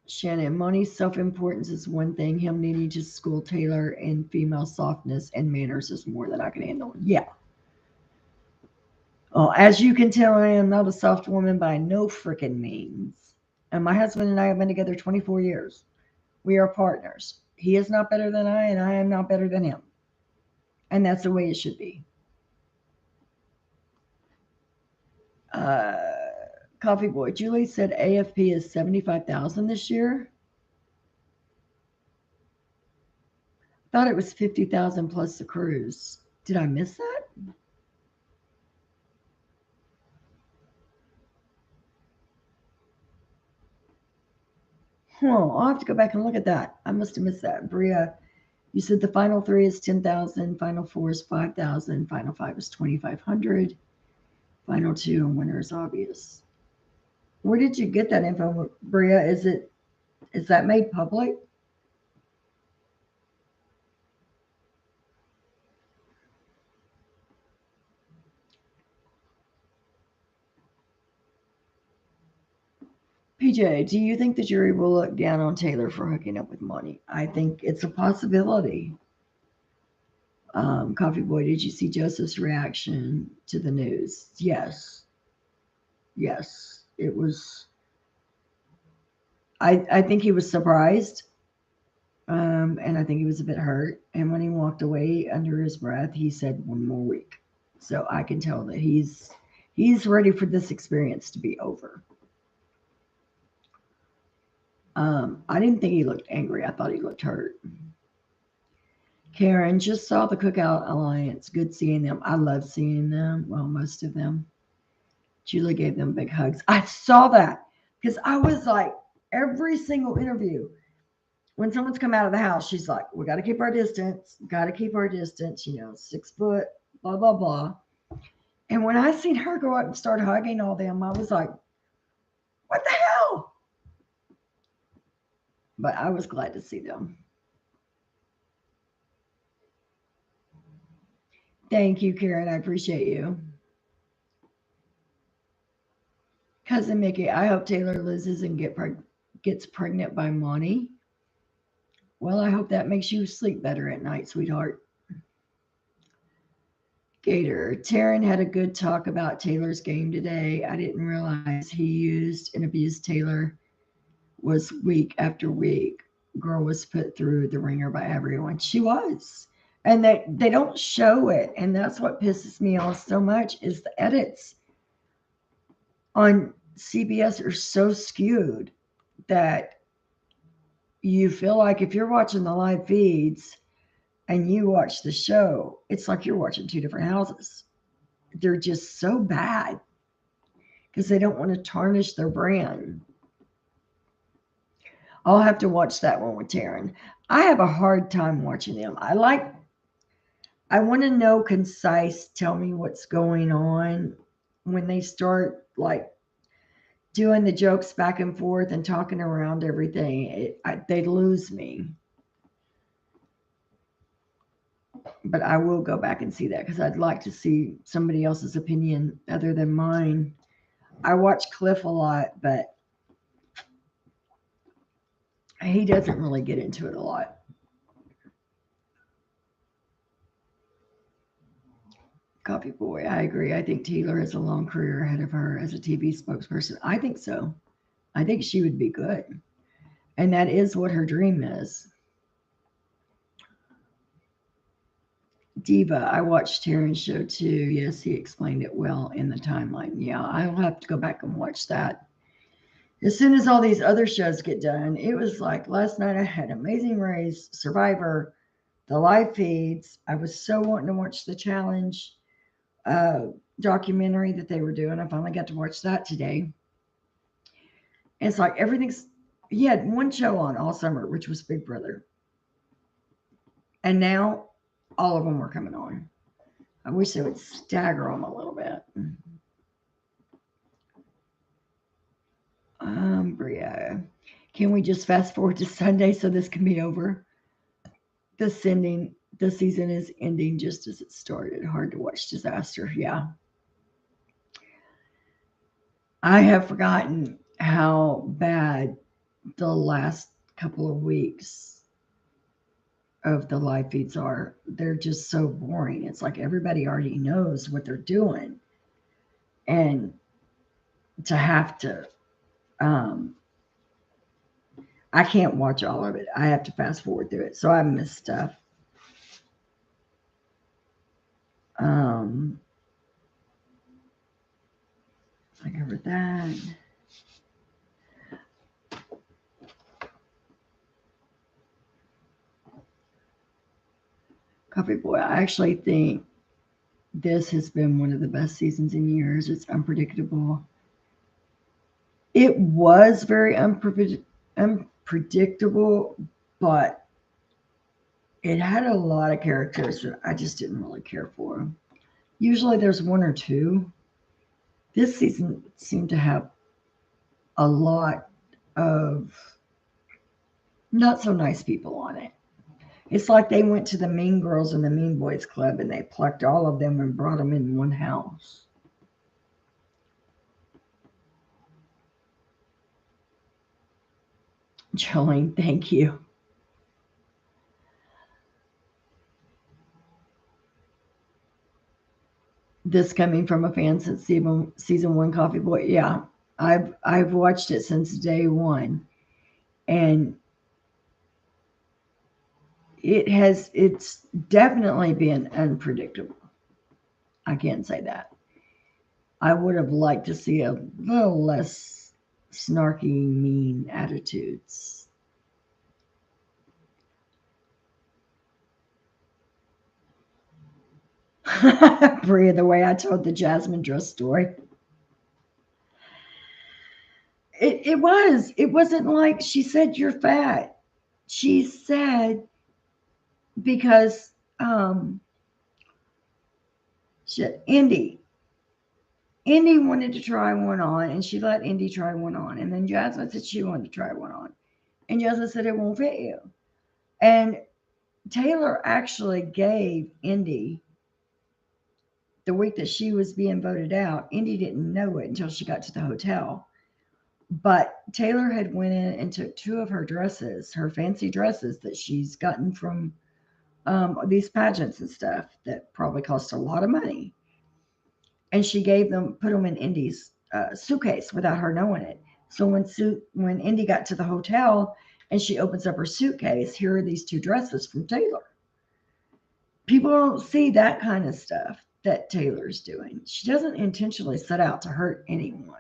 Shannon, Monty's self-importance is one thing. Him needing to school Taylor in female softness and manners is more than I can handle. Yeah. Well, as you can tell, I am not a soft woman by no freaking means. And my husband and I have been together 24 years. We are partners. He is not better than I, and I am not better than him. And that's the way it should be. Uh, Coffee Boy, Julie said AFP is 75,000 this year. Thought it was 50,000 plus the cruise. Did I miss that? I'll have to go back and look at that. I must have missed that. Bria You said the final three is 10,000, final four is 5,000, final five is 2,500, final two and winner is obvious. Where did you get that info, Bria? Is that made public? PJ, do you think the jury will look down on Taylor for hooking up with Monty? I think it's a possibility. Coffee Boy, did you see Joseph's reaction to the news? Yes. Yes. It was, I think he was surprised. And I think he was a bit hurt. And when he walked away under his breath, he said 1 more week. So I can tell that he's ready for this experience to be over. I didn't think he looked angry. I thought he looked hurt. Karen, just saw the Cookout Alliance. Good seeing them. I love seeing them. Well, most of them. Julie gave them big hugs. I saw that because I was like, every single interview, when someone's come out of the house, she's like, we got to keep our distance, got to keep our distance, 6 foot, blah, blah, blah. And when I seen her go up and start hugging all them, I was like, what the hell? But I was glad to see them. Thank you, Karen. I appreciate you. Cousin Mickey, I hope Taylor loses and gets pregnant by Monty. Well, I hope that makes you sleep better at night, sweetheart. Gator, Taryn had a good talk about Taylor's game today. I didn't realize he used and abused Taylor was week after week. Girl was put through the ringer by everyone. She was. And they don't show it. And that's what pisses me off so much is the edits on CBS are so skewed that you feel like if you're watching the live feeds and you watch the show, it's like you're watching two different houses. They're just so bad because they don't want to tarnish their brand. I'll have to watch that one with Taryn. I have a hard time watching them. I want to know concise, tell me what's going on. When they start like doing the jokes back and forth and talking around everything, they lose me. But I will go back and see that because I'd like to see somebody else's opinion other than mine. I watch Cliff a lot, but he doesn't really get into it a lot. Coffee Boy, I agree. I think Taylor has a long career ahead of her as a TV spokesperson. I think so. I think she would be good. And that is what her dream is. Diva, I watched Taryn's show too. Yes, he explained it well in the timeline. Yeah, I'll have to go back and watch that. As soon as all these other shows get done, it was like last night I had Amazing Race, Survivor, the live feeds. I was so wanting to watch the challenge documentary that they were doing. I finally got to watch that today. And it's like everything's, he had one show on all summer, which was Big Brother. And now all of them were coming on. I wish they would stagger them a little bit. Bria, can we just fast forward to Sunday so this can be over? The season is ending just as it started. Hard to watch disaster. Yeah. I have forgotten how bad the last couple of weeks of the live feeds are. They're just so boring. It's like everybody already knows what they're doing. And to have to, I can't watch all of it. I have to fast forward through it. So I miss stuff. I covered that. Coffee Boy, I actually think this has been one of the best seasons in years. It's unpredictable. It was very unpredictable, but It had a lot of characters that I just didn't really care for. Usually there's one or two. This season seemed to have a lot of not so nice people on it. It's like they went to the Mean Girls and the Mean Boys Club and they plucked all of them and brought them in one house. Jolene, thank you. This coming from a fan since season one, Coffee Boy. Yeah, I've watched it since day one, and it's definitely been unpredictable. I can't say that. I would have liked to see a little less snarky, mean attitudes. Bria, the way I told the Jasmine dress story. It wasn't like she said you're fat. She said because shit, Indy wanted to try one on, and she let Indy try one on, and then Jasmine said she wanted to try one on, and Jasmine said it won't fit you. And Taylor actually gave Indy the week that she was being voted out. Indy didn't know it until she got to the hotel. But Taylor had went in and took two of her dresses, her fancy dresses that she's gotten from these pageants and stuff that probably cost a lot of money. And she put them in Indy's suitcase without her knowing it. So when Indy got to the hotel and she opens up her suitcase, here are these two dresses from Taylor. People don't see that kind of stuff that Taylor's doing. She doesn't intentionally set out to hurt anyone.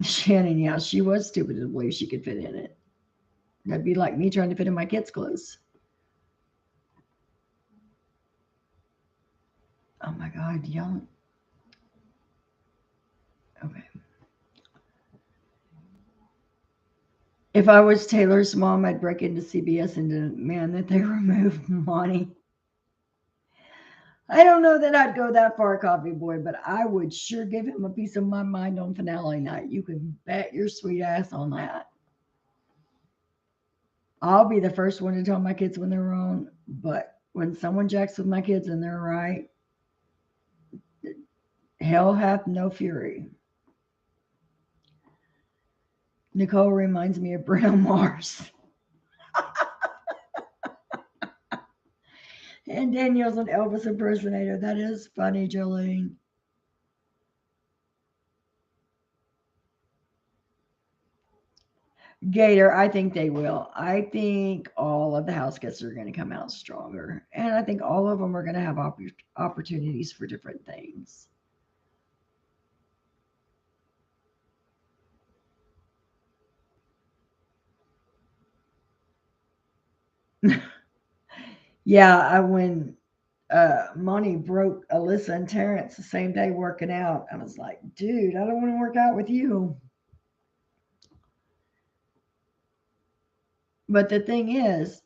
Shannon, yeah, she was stupid to believe she could fit in it. That'd be like me trying to fit in my kids' clothes. Oh my God, y'all. Okay. If I was Taylor's mom, I'd break into CBS and demand that they remove Monty. I don't know that I'd go that far, Coffee Boy, but I would sure give him a piece of my mind on finale night. You can bet your sweet ass on that. I'll be the first one to tell my kids when they're wrong, but when someone jacks with my kids and they're right, hell hath no fury. Nicole reminds me of Bruno Mars. And Danielle's an Elvis impersonator. That is funny, Jolene. Gator, I think they will. I think all of the house guests are going to come out stronger. And I think all of them are going to have opportunities for different things. Yeah, when Monty broke Alyssa and Terrence the same day working out, I was like, dude, I don't want to work out with you. But the thing is,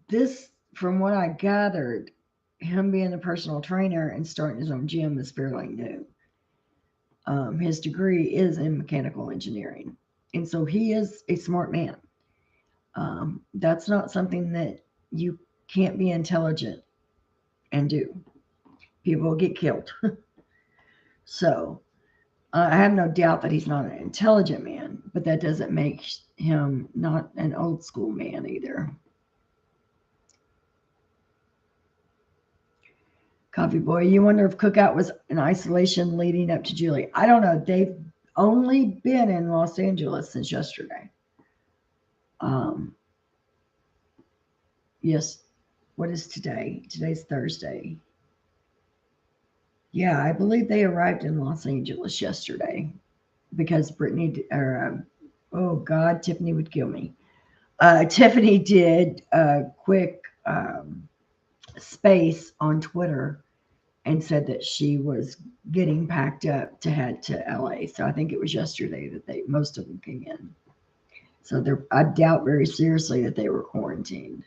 this, from what I gathered, him being a personal trainer and starting his own gym is fairly new. His degree is in mechanical engineering. And so he is a smart man. That's not something that you can't be intelligent and do. People will get killed. So I have no doubt that he's not an intelligent man, but that doesn't make him not an old school man either. Coffee Boy, you wonder if Cookout was in isolation leading up to Julie. I don't know. They've only been in Los Angeles since yesterday. Um, yes, what is today? Today's Thursday. Yeah, I believe they arrived in Los Angeles yesterday because Brittany, or oh God, Tiffany would kill me. Tiffany did a quick space on Twitter and said that she was getting packed up to head to LA. So I think it was yesterday that most of them came in. So I doubt very seriously that they were quarantined.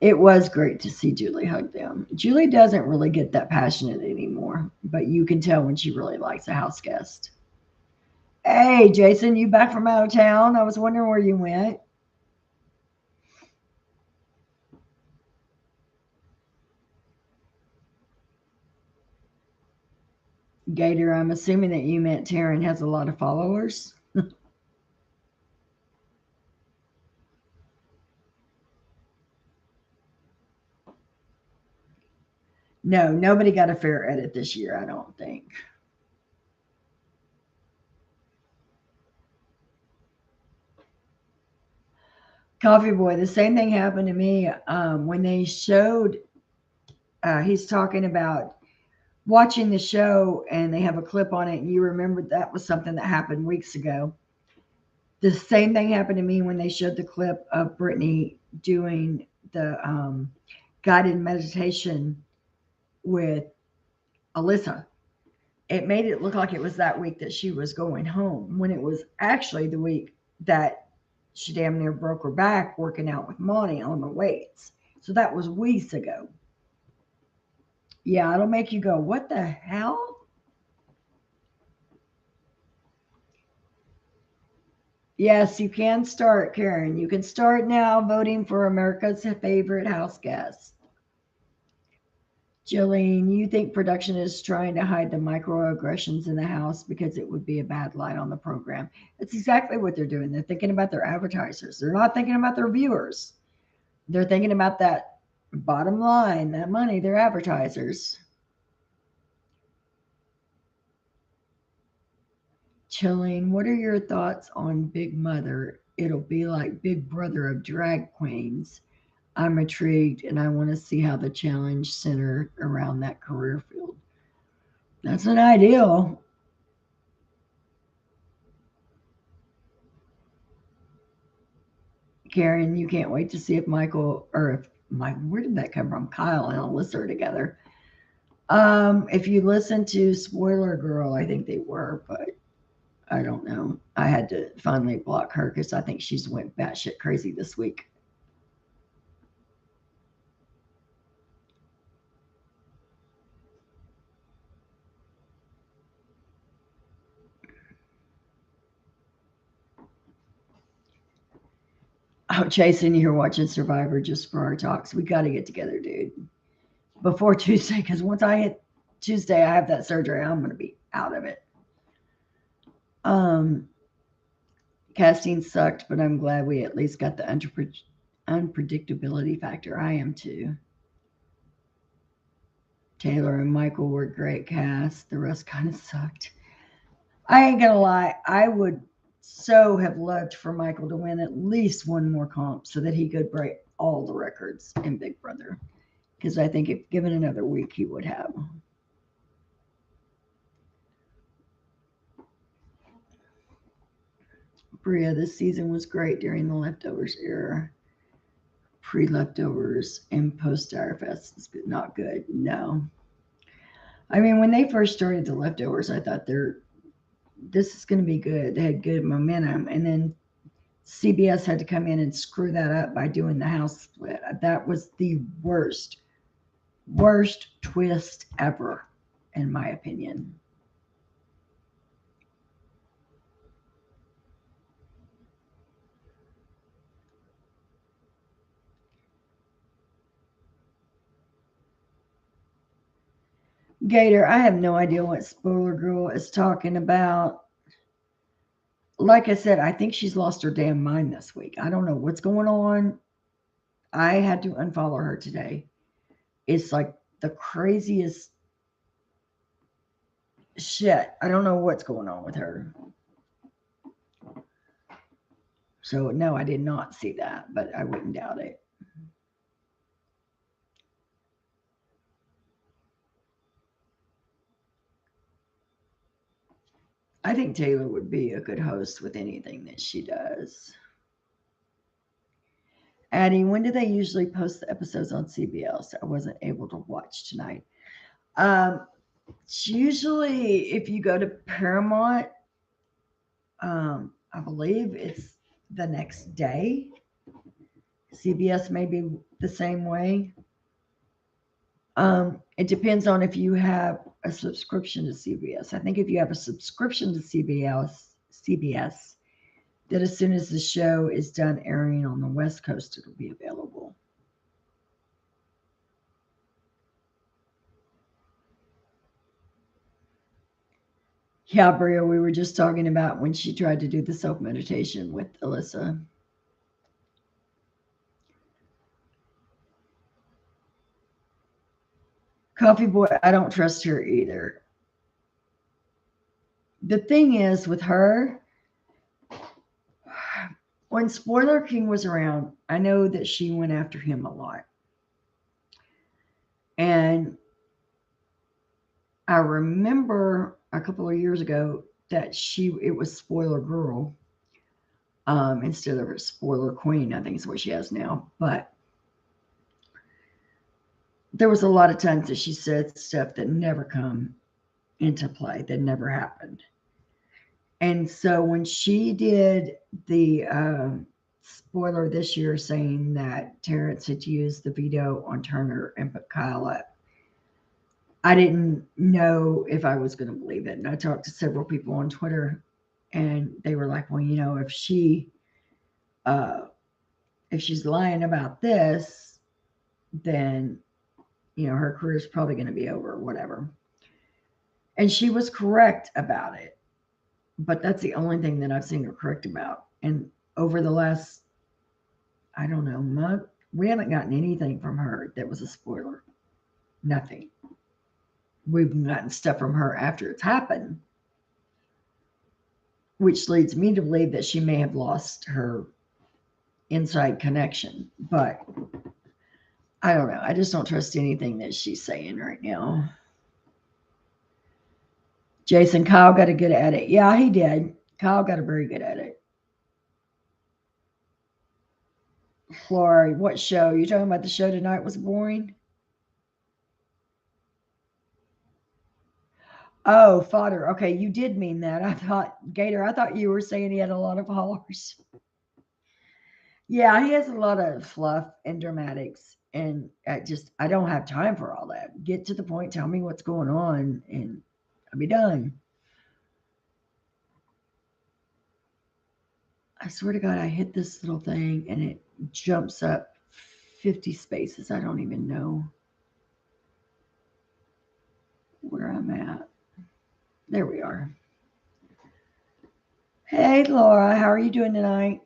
It was great to see Julie hug them. Julie doesn't really get that passionate anymore, but you can tell when she really likes a house guest. Hey, Jason, you back from out of town? I was wondering where you went. Gator, I'm assuming that you meant Taryn has a lot of followers. No, nobody got a fair edit this year, I don't think. Coffee Boy, the same thing happened to me when they showed, he's talking about watching the show and they have a clip on it, and you remember that was something that happened weeks ago. The same thing happened to me when they showed the clip of Brittany doing the guided meditation with Alyssa. It made it look like it was that week that she was going home when it was actually the week that she damn near broke her back working out with Monty on the weights. So that was weeks ago. Yeah, it'll make you go, what the hell? Yes, you can start, Karen. You can start now voting for America's favorite house guest. Jillian, you think production is trying to hide the microaggressions in the house because it would be a bad light on the program? That's exactly what they're doing. They're thinking about their advertisers. They're not thinking about their viewers. They're thinking about that bottom line, that money, their advertisers. Chilling, what are your thoughts on Big Mother? It'll be like Big Brother of drag queens. I'm intrigued and I want to see how the challenge center around that career field. That's an ideal. Karen, you can't wait to see if Michael or if Mike, where did that come from? Kyle and Alyssa are together. If you listen to Spoiler Girl, I think they were, but I don't know. I had to finally block her because I think she's went batshit crazy this week. Oh, Jason, you're watching Survivor just for our talks. We got to get together, dude, before Tuesday, because once I hit Tuesday, I have that surgery. I'm going to be out of it. Um, Casting sucked, but I'm glad we at least got the unpredictability factor. I am too. Taylor and Michael were great cast. The rest kind of sucked. I ain't gonna lie. I would so have loved for Michael to win at least one more comp so that he could break all the records in Big Brother. Because I think if given another week, he would have. Bria, this season was great during the leftovers era. Pre leftovers and post Direfest is not good. No. I mean, when they first started the leftovers, I thought this is going to be good. They had good momentum, and then CBS had to come in and screw that up by doing the house split. That was the worst twist ever, in my opinion. Gator, I have no idea what Spoiler Girl is talking about. Like I said, I think she's lost her damn mind this week. I don't know what's going on. I had to unfollow her today. It's like the craziest shit. I don't know what's going on with her. So, no, I did not see that, but I wouldn't doubt it. I think Taylor would be a good host with anything that she does. Addie, when do they usually post the episodes on CBS? I wasn't able to watch tonight. Um, It's usually if you go to Paramount, I believe it's the next day. CBS may be the same way. It depends on if you have a subscription to CBS. I think if you have a subscription to CBS, that as soon as the show is done airing on the West Coast, it'll be available. Yeah, Bria, we were just talking about when she tried to do the self meditation with Alyssa. Coffee Boy, I don't trust her either. The thing is with her, when Spoiler King was around, I know that she went after him a lot. And I remember a couple of years ago that it was Spoiler Girl instead of Spoiler Queen, I think is what she has now. But there was a lot of times that she said stuff that never come into play, that never happened. And so when she did the spoiler this year saying that Terrence had used the veto on Turner and put Kyle up, I didn't know if I was going to believe it. And I talked to several people on Twitter, and they were like, "Well, uh, if she's lying about this, then her career is probably going to be over, or whatever." And she was correct about it, but that's the only thing that I've seen her correct about. And over the last, I don't know, month, we haven't gotten anything from her that was a spoiler. Nothing. We've gotten stuff from her after it's happened, which leads me to believe that she may have lost her inside connection. But I don't know. I just don't trust anything that she's saying right now. Jason, Kyle got a good at it. Yeah, he did. Kyle got a very good at it. Flora, what show? You talking about the show tonight was boring? Oh, fodder. Okay, you did mean that. I thought, Gator, I thought you were saying he had a lot of followers. Yeah, he has a lot of fluff and dramatics. And I don't have time for all that. Get to the point, tell me what's going on, and I'll be done. I swear to God, I hit this little thing and it jumps up 50 spaces. I don't even know where I'm at. There we are. Hey, Laura, how are you doing tonight?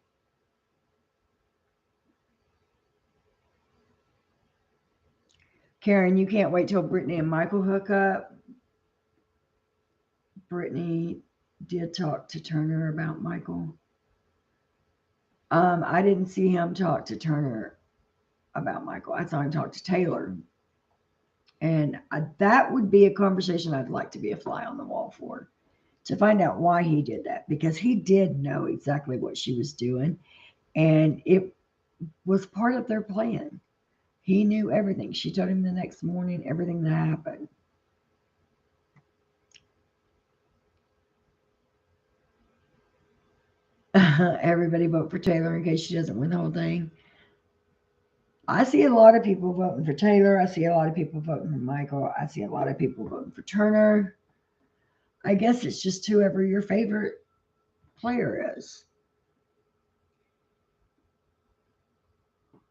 Karen, you can't wait till Brittany and Michael hook up. Brittany did talk to Turner about Michael. I didn't see him talk to Turner about Michael. I saw him talk to Taylor. And that would be a conversation I'd like to be a fly on the wall for, to find out why he did that, because he did know exactly what she was doing. And it was part of their plan. He knew everything. She told him the next morning everything that happened. Everybody vote for Taylor in case she doesn't win the whole thing. I see a lot of people voting for Taylor. I see a lot of people voting for Michael. I see a lot of people voting for Turner. I guess it's just whoever your favorite player is.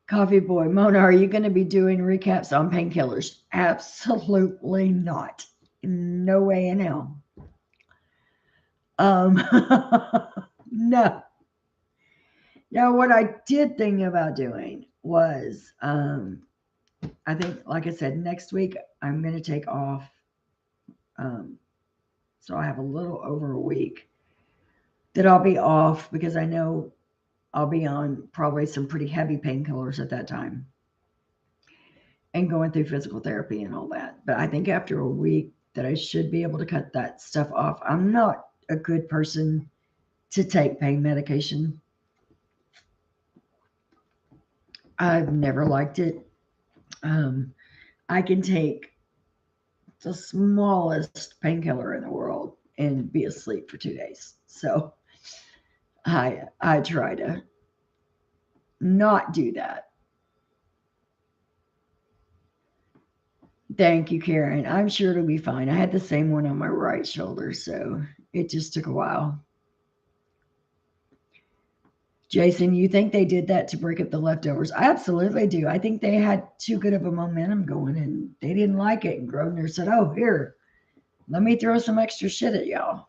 Coffee Boy, Mona, are you going to be doing recaps on painkillers? Absolutely not. No way in hell. Um, no. Now, what I did think about doing was, I think, like I said, next week I'm going to take off. Um, so I have a little over a week that I'll be off because I know I'll be on probably some pretty heavy painkillers at that time and going through physical therapy and all that. But I think after a week that I should be able to cut that stuff off. I'm not a good person to take pain medication. I've never liked it. I can take the smallest painkiller in the world and be asleep for 2 days. So I try to not do that. Thank you, Karen. I'm sure it'll be fine. I had the same one on my right shoulder, so it just took a while. Jason, you think they did that to break up the leftovers? I absolutely do. I think they had too good of a momentum going and they didn't like it. And Grosvenor said, oh, here, let me throw some extra shit at y'all.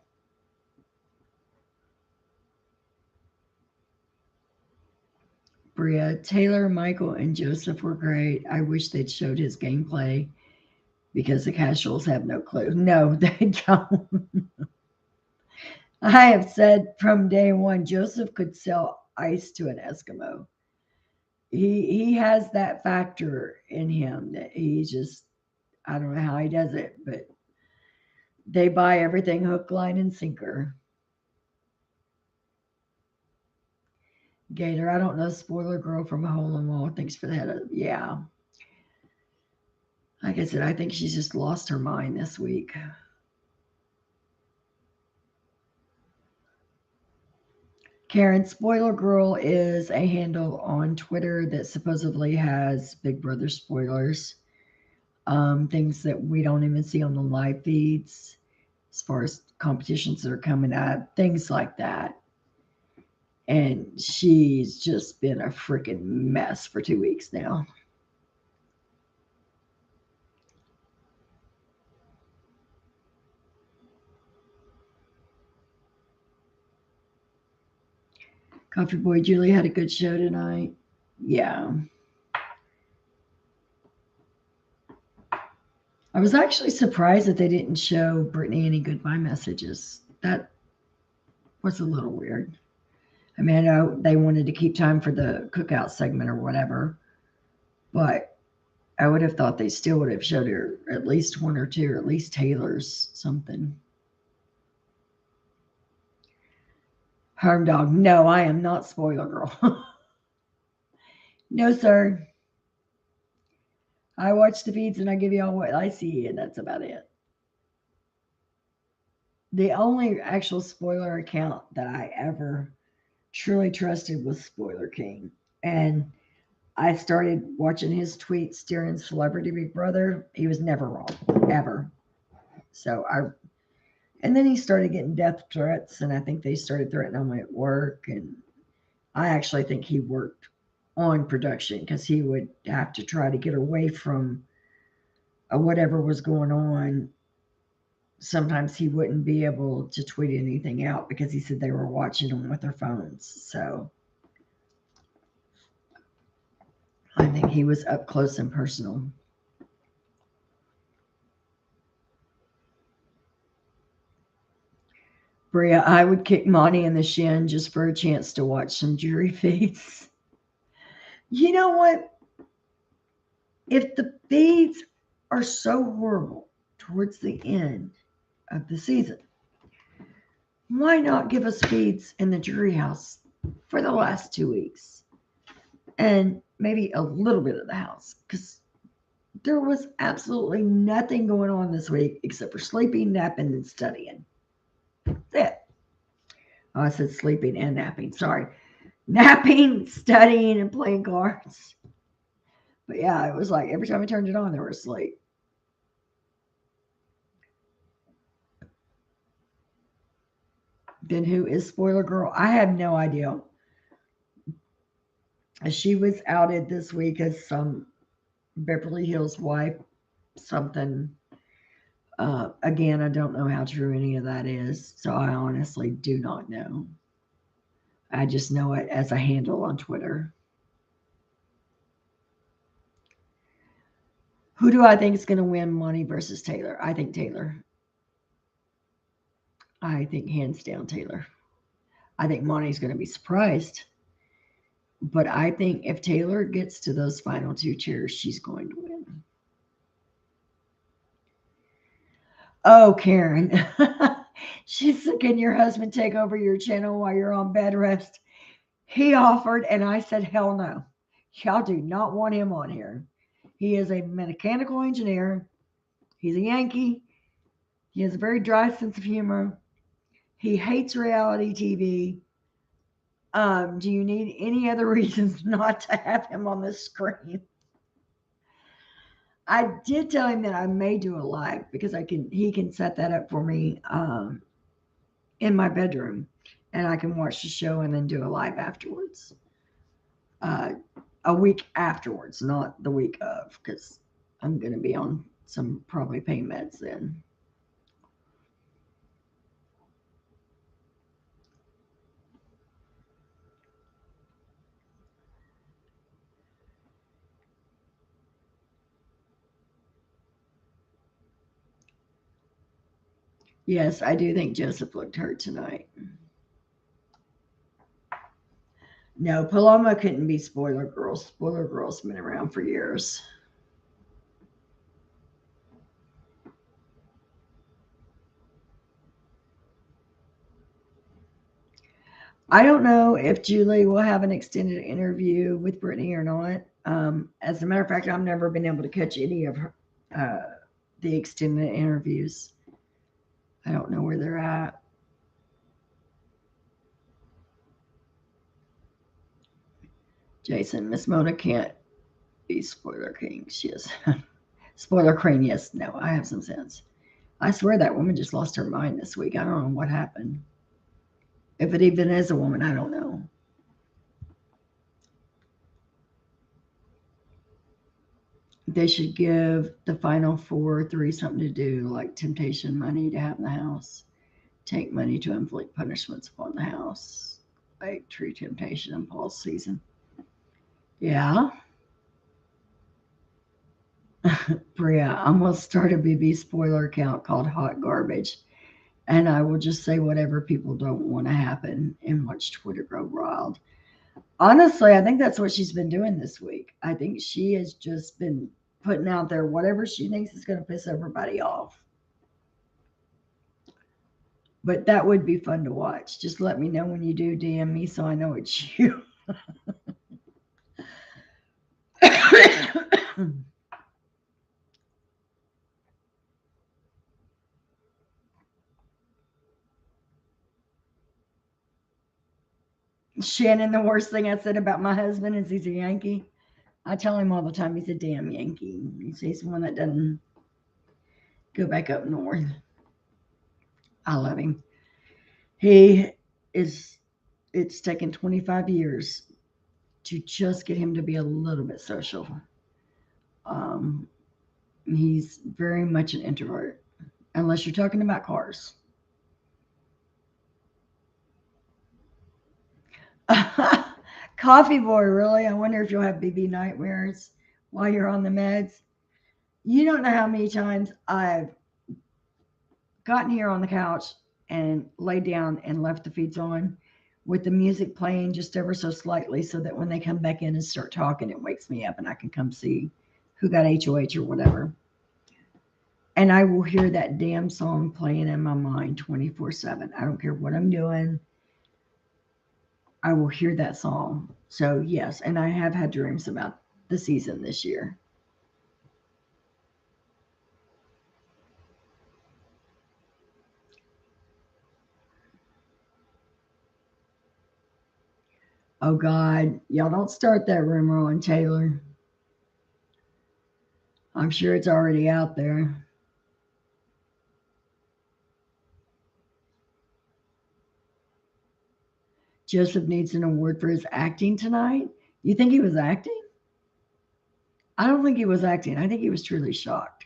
Bria, Taylor, Michael, and Joseph were great. I wish they'd showed his gameplay because the casuals have no clue. No, they don't. I have said from day one, Joseph could sell ice to an Eskimo. He has that factor in him that he just, I don't know how he does it, but they buy everything hook, line, and sinker. Gator, I don't know. Spoiler girl from a hole in the wall. Thanks for that. Yeah. Like I said, I think she's just lost her mind this week. Karen, Spoiler Girl is a handle on Twitter that supposedly has Big Brother spoilers, things that we don't even see on the live feeds, as far as competitions that are coming up, things like that. And she's just been a freaking mess for 2 weeks now. Coffee Boy Julie had a good show tonight. Yeah. I was actually surprised that they didn't show Brittany any goodbye messages. That was a little weird. I mean, I know they wanted to keep time for the cookout segment or whatever, but I would have thought they still would have showed her at least one or two, or at least Taylor's something. Harm Dog, no, I am not Spoiler Girl. No, sir. I watch the feeds and I give you all what I see, and that's about it. The only actual spoiler account that I ever truly trusted was Spoiler King. And I started watching his tweets during Celebrity Big Brother. He was never wrong, ever. So and then he started getting death threats, and I think they started threatening him at work. And I actually think he worked on production because he would have to try to get away from whatever was going on. Sometimes he wouldn't be able to tweet anything out because he said they were watching him with their phones. So I think he was up close and personal. Bria, I would kick Monty in the shin just for a chance to watch some jury feeds. You know what? If the feeds are so horrible towards the end of the season, why not give us feeds in the jury house for the last 2 weeks? And maybe a little bit of the house, because there was absolutely nothing going on this week except for sleeping, napping, and studying. That's it. Oh, I said sleeping and napping. Sorry. Napping, studying, and playing cards. But yeah, it was like every time I turned it on, they were asleep. Then who is Spoiler Girl? I have no idea. She was outed this week as some Beverly Hills wife, something. Again, I don't know how true any of that is, so I honestly do not know. I just know it as a handle on Twitter. Who do I think is going to win Monty versus Taylor? I think Taylor. I think hands down Taylor. I think Monty's going to be surprised. But I think if Taylor gets to those final two chairs, she's going to win. Oh, Karen. She said, can your husband take over your channel while you're on bed rest? He offered, and I said, hell no. Y'all do not want him on here. He is a mechanical engineer. He's a Yankee. He has a very dry sense of humor. He hates reality TV. Do you need any other reasons not to have him on the screen? I did tell him that I may do a live because I can. He can set that up for me in my bedroom, and I can watch the show and then do a live afterwards. Uh, a week afterwards, not the week of, because I'm going to be on some probably pain meds then. Yes, I do think Joseph looked hurt tonight. No, Paloma couldn't be Spoiler Girl. Spoiler Girl's been around for years. I don't know if Julie will have an extended interview with Brittany or not. As a matter of fact, I've never been able to catch any of her, the extended interviews. I don't know where they're at. Jason, Miss Mona can't be Spoiler King. She is. Spoiler Queen, yes. No, I have some sense. I swear that woman just lost her mind this week. I don't know what happened. If it even is a woman, I don't know. They should give the final four, three something to do, like temptation money to have in the house, take money to inflict punishments upon the house, like true temptation in Paul's season. Yeah. Bria, I'm going to start a BB spoiler account called Hot Garbage, and I will just say whatever people don't want to happen and watch Twitter go wild. Honestly, I think that's what she's been doing this week. I think she has just been putting out there whatever she thinks is going to piss everybody off. But that would be fun to watch. Just let me know when you do DM me so I know it's you. Shannon, the worst thing I said about my husband is he's a Yankee. I tell him all the time he's a damn Yankee. He's the one that doesn't go back up north. I love him. He is, it's taken 25 years to just get him to be a little bit social. Um, he's very much an introvert, unless you're talking about cars. Coffee boy, really? I wonder if you'll have BB nightmares while you're on the meds. You don't know how many times I've gotten here on the couch and laid down and left the feeds on with the music playing just ever so slightly so that when they come back in and start talking, it wakes me up and I can come see who got HOH or whatever. And I will hear that damn song playing in my mind 24/7. I don't care what I'm doing. I will hear that song. So, yes, and I have had dreams about the season this year. Oh, God. Y'all don't start that rumor on Taylor. I'm sure it's already out there. Joseph needs an award for his acting tonight. You think he was acting? I don't think he was acting. I think he was truly shocked.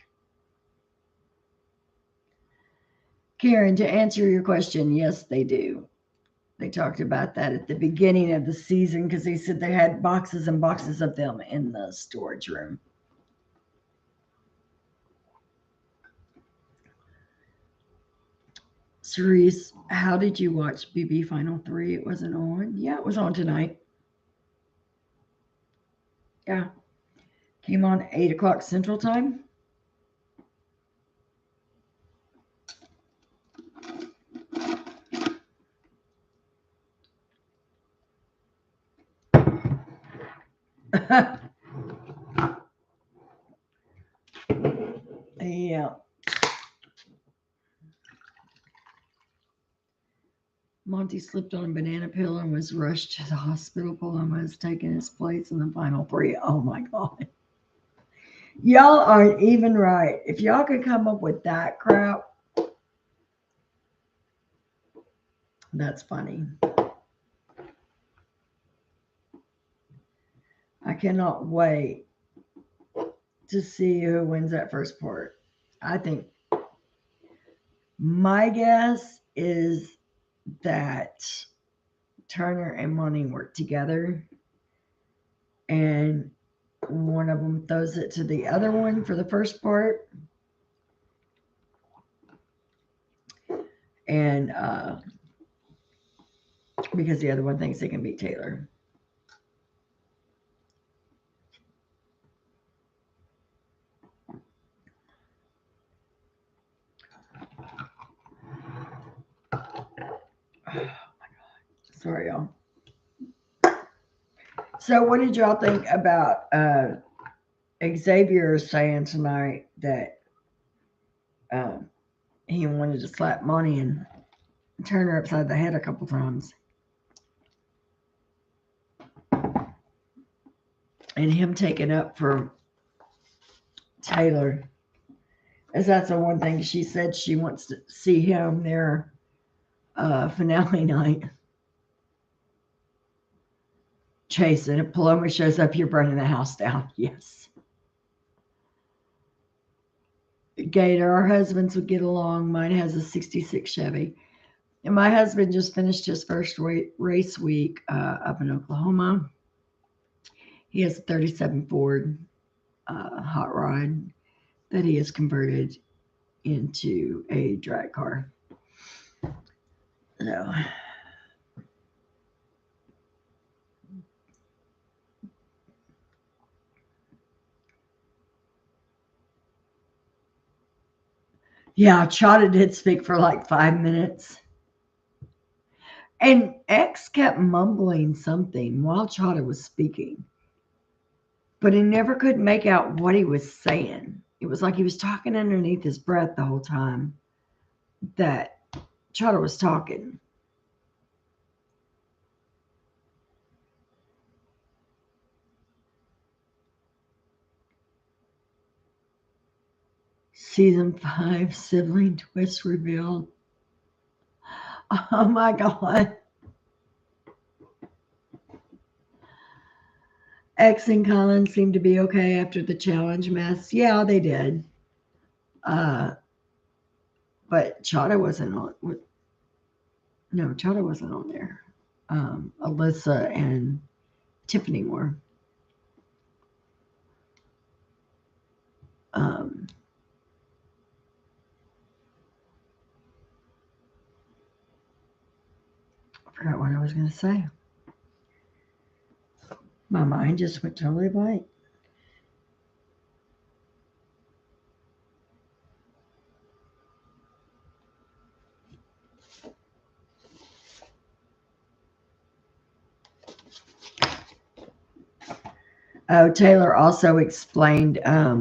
Karen, to answer your question, yes, they do. They talked about that at the beginning of the season because they said they had boxes and boxes of them in the storage room. Cerise, how did you watch BB Final 3? It wasn't on. Yeah, it was on tonight. Yeah. Came on 8 o'clock Central Time. Yeah. Monty slipped on a banana peel and was rushed to the hospital. Paloma has taken his place in the final three. Oh my God. Y'all aren't even right. If y'all could come up with that crap, that's funny. I cannot wait to see who wins that first part. I think my guess is that Turner and Monty work together, and one of them throws it to the other one for the first part, and because the other one thinks they can beat Taylor. Sorry, y'all. So, what did y'all think about Xavier saying tonight that he wanted to slap Monty and Turner upside the head a couple times? And him taking up for Taylor. As that's the one thing she said she wants to see him there finale night. Chasing. If Paloma shows up, you're burning the house down. Yes. Gator, our husbands would get along. Mine has a 66 Chevy. And my husband just finished his first race week up in Oklahoma. He has a 37 Ford hot rod that he has converted into a drag car. So, yeah, Chada did speak for like 5 minutes. And X kept mumbling something while Chada was speaking. But he never could make out what he was saying. It was like he was talking underneath his breath the whole time that Chada was talking. Season 5 sibling twist revealed. Oh my God. X and Colin seemed to be okay after the challenge mess. Yeah, they did. But Chada wasn't on. No, Chada wasn't on there. Alyssa and Tiffany were. I forgot what I was going to say. My mind just went totally blank. Oh, Taylor also explained. I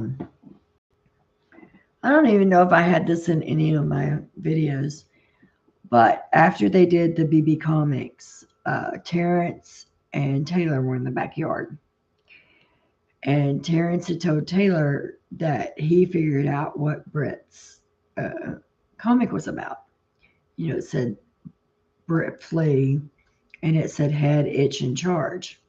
don't even know if I had this in any of my videos, but after they did the BB comics, Terrence and Taylor were in the backyard. And Terrence had told Taylor that he figured out what Britt's comic was about. You know, it said Britt flee, and it said head, itch, and charge.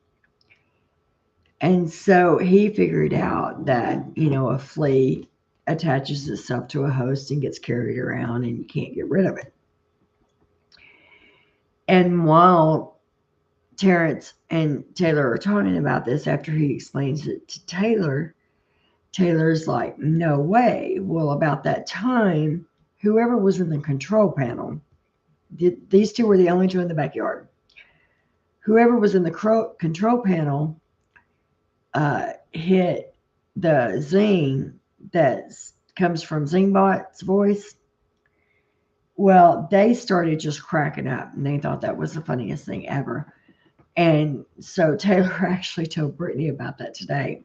And so he figured out that, you know, a flea attaches itself to a host and gets carried around and you can't get rid of it. And while Terrence and Taylor are talking about this, after he explains it to Taylor, Taylor's like, no way. Well, about that time, whoever was in the control panel, these two were the only two in the backyard. Whoever was in the control panel hit the zing that comes from Zingbot's voice. Well, they started just cracking up, and they thought that was the funniest thing ever. And so Taylor actually told Brittany about that today.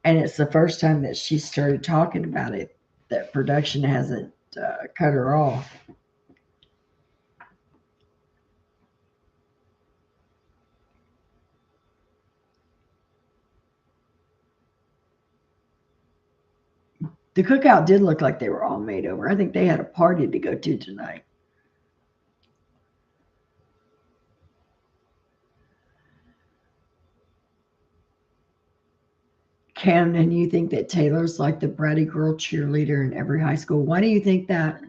And it's the first time that she started talking about it, that production hasn't cut her off. The cookout did look like they were all made over. I think they had a party to go to tonight. Camden, you think that Taylor's like the bratty girl cheerleader in every high school? Why do you think that?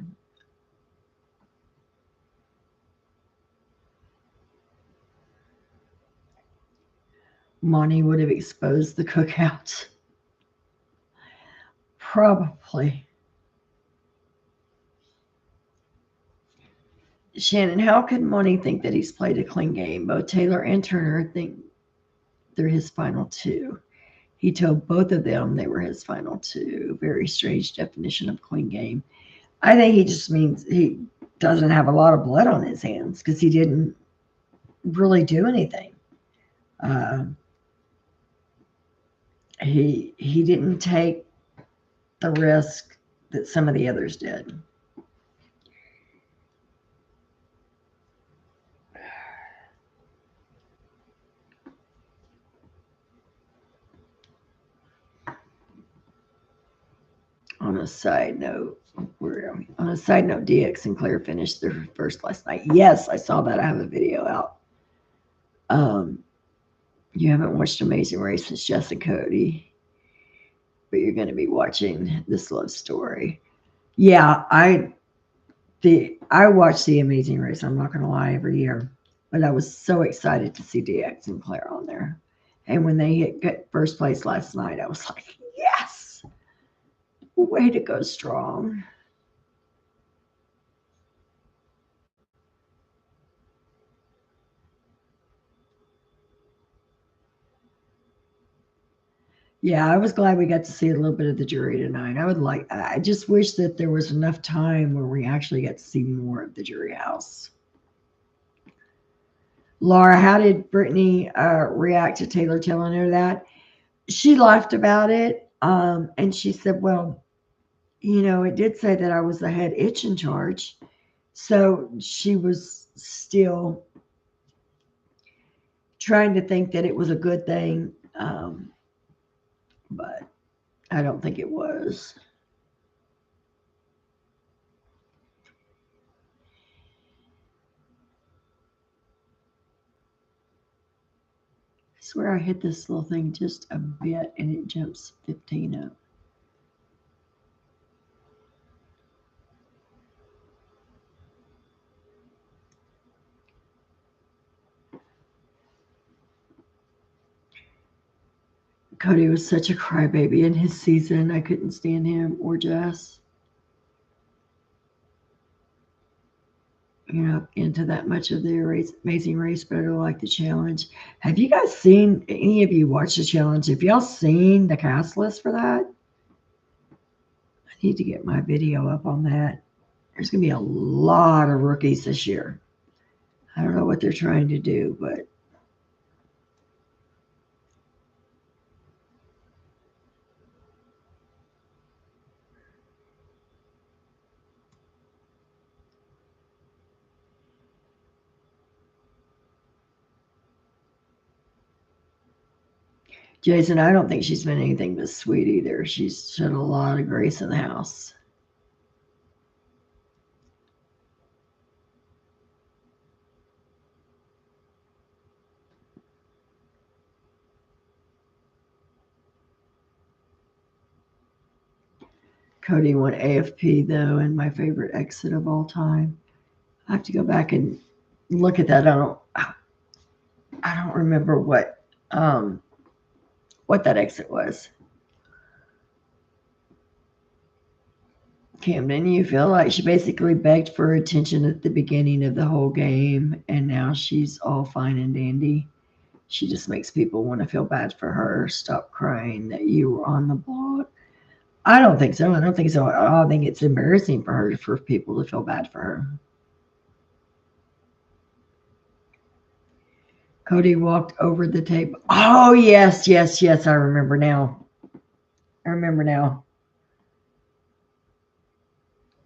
Monty would have exposed the cookouts. Probably. Shannon, how can Monty think that he's played a clean game? Both Taylor and Turner think they're his final two. He told both of them they were his final two. Very strange definition of clean game. I think he just means he doesn't have a lot of blood on his hands because he didn't really do anything. Uh, he didn't take the risk that some of the others did. On a side note, where are we? On a side note, DX and Claire finished their first last night. Yes, I saw that. I have a video out. You haven't watched Amazing Race since Jess and Cody, but you're going to be watching this love story. Yeah, I watch the Amazing Race. I'm not going to lie, every year, but I was so excited to see DX and Claire on there. And when they hit first place last night, I was like, yes, way to go strong. Yeah, I was glad we got to see a little bit of the jury tonight. I just wish that there was enough time where we actually got to see more of the jury house. Laura, how did Brittany react to Taylor telling her that? She laughed about it, and she said, well, it did say that I was the head itch in charge. So she was still trying to think that it was a good thing, but I don't think it was. I swear I hit this little thing just a bit and it jumps 15 up. Cody was such a crybaby in his season. I couldn't stand him or Jess. Into that much of the Amazing Race, but I like the challenge. Have you guys seen, any of you watched the challenge? Have y'all seen the cast list for that? I need to get my video up on that. There's going to be a lot of rookies this year. I don't know what they're trying to do, but Jason, I don't think she's been anything but sweet either. She's shown a lot of grace in the house. Cody won AFP though, and my favorite exit of all time. I have to go back and look at that. I don't remember what that exit was. Camden, you feel like she basically begged for attention at the beginning of the whole game, and now she's all fine and dandy. She just makes people want to feel bad for her. Stop crying that you were on the block. I don't think so. I don't think so at all. I think it's embarrassing for her for people to feel bad for her. Cody walked over the table. Oh, yes, yes, yes. I remember now. I remember now.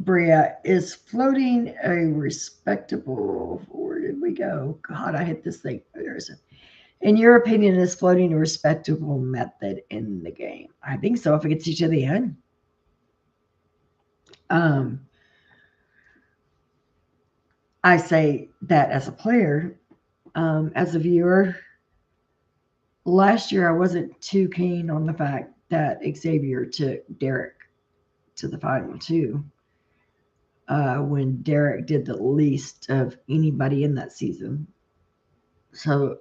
Bria, is floating a respectable, where did we go? God, I hit this thing. There's a, in your opinion, is floating a respectable method in the game? I think so, if it gets you to the end. Um, I say that as a player. As a viewer, last year I wasn't too keen on the fact that Xavier took Derek to the final two. When Derek did the least of anybody in that season. So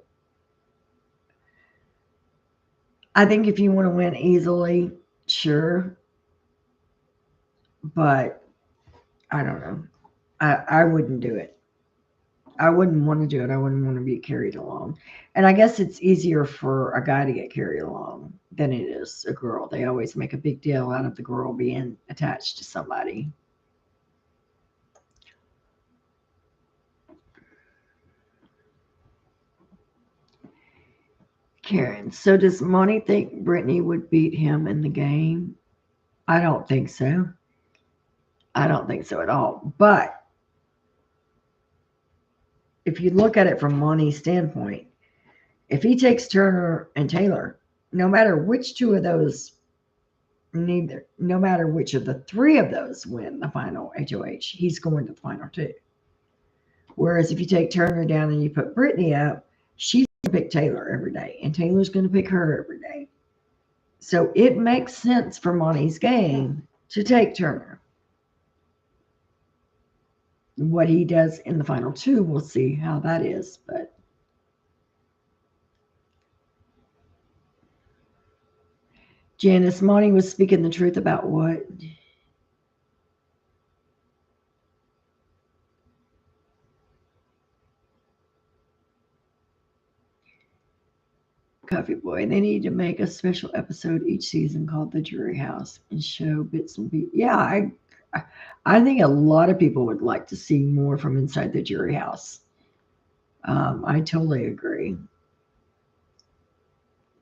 I think if you want to win easily, sure, but I don't know. I wouldn't do it. I wouldn't want to do it. I wouldn't want to be carried along. And I guess it's easier for a guy to get carried along than it is a girl. They always make a big deal out of the girl being attached to somebody. Karen, so does Monty think Brittany would beat him in the game? I don't think so. I don't think so at all. But if you look at it from Monty's standpoint, if he takes Turner and Taylor, no matter which two of those, no matter which of the three of those win the final HOH, he's going to the final two. Whereas if you take Turner down and you put Brittany up, she's going to pick Taylor every day, and Taylor's going to pick her every day. So it makes sense for Monty's game to take Turner. What he does in the final two, we'll see how that is. But Janice, Monty was speaking the truth about what? Coffee Boy. They need to make a special episode each season called The Jury House and show bits and pieces. Yeah, I think a lot of people would like to see more from inside the jury house. I totally agree.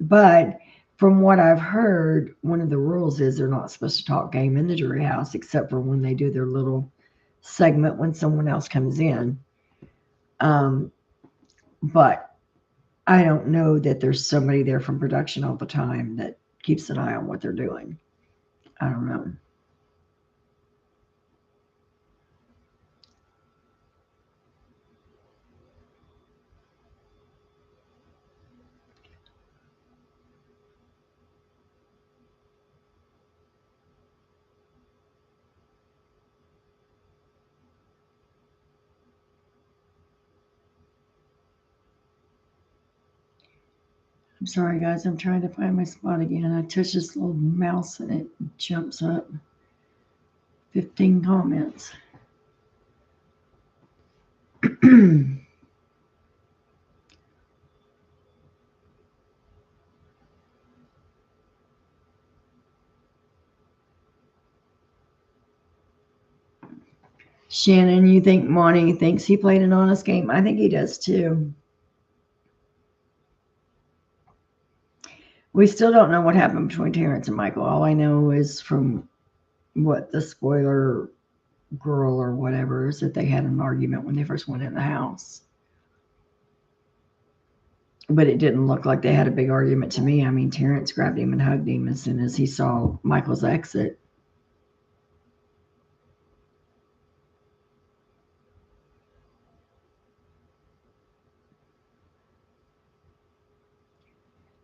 But from what I've heard, one of the rules is they're not supposed to talk game in the jury house except for when they do their little segment when someone else comes in. But I don't know that there's somebody there from production all the time that keeps an eye on what they're doing. I don't know. I'm sorry, guys. I'm trying to find my spot again. I touch this little mouse and it jumps up. 15 comments. Shannon, you think Monty thinks he played an honest game? I think he does too. We still don't know what happened between Terrence and Michael. All I know is from what the spoiler girl or whatever is that they had an argument when they first went in the house. But it didn't look like they had a big argument to me. I mean, Terrence grabbed him and hugged him as soon as he saw Michael's exit.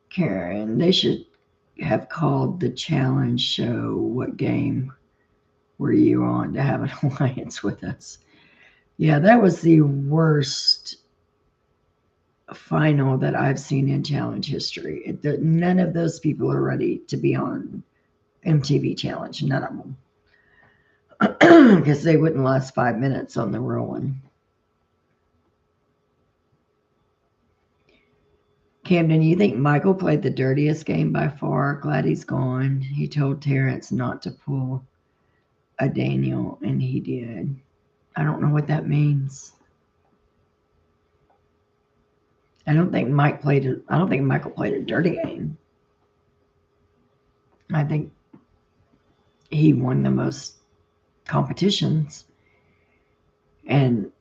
Karen, they should have called the challenge show, What Game Were You On to have an alliance with us? Yeah, that was the worst final that I've seen in challenge history. None of those people are ready to be on MTV Challenge. None of them. Because they wouldn't last 5 minutes on the real one. Camden, you think Michael played the dirtiest game by far? Glad he's gone. He told Terrence not to pull a Daniel, and he did. I don't know what that means. I don't think Michael played a dirty game. I think he won the most competitions, and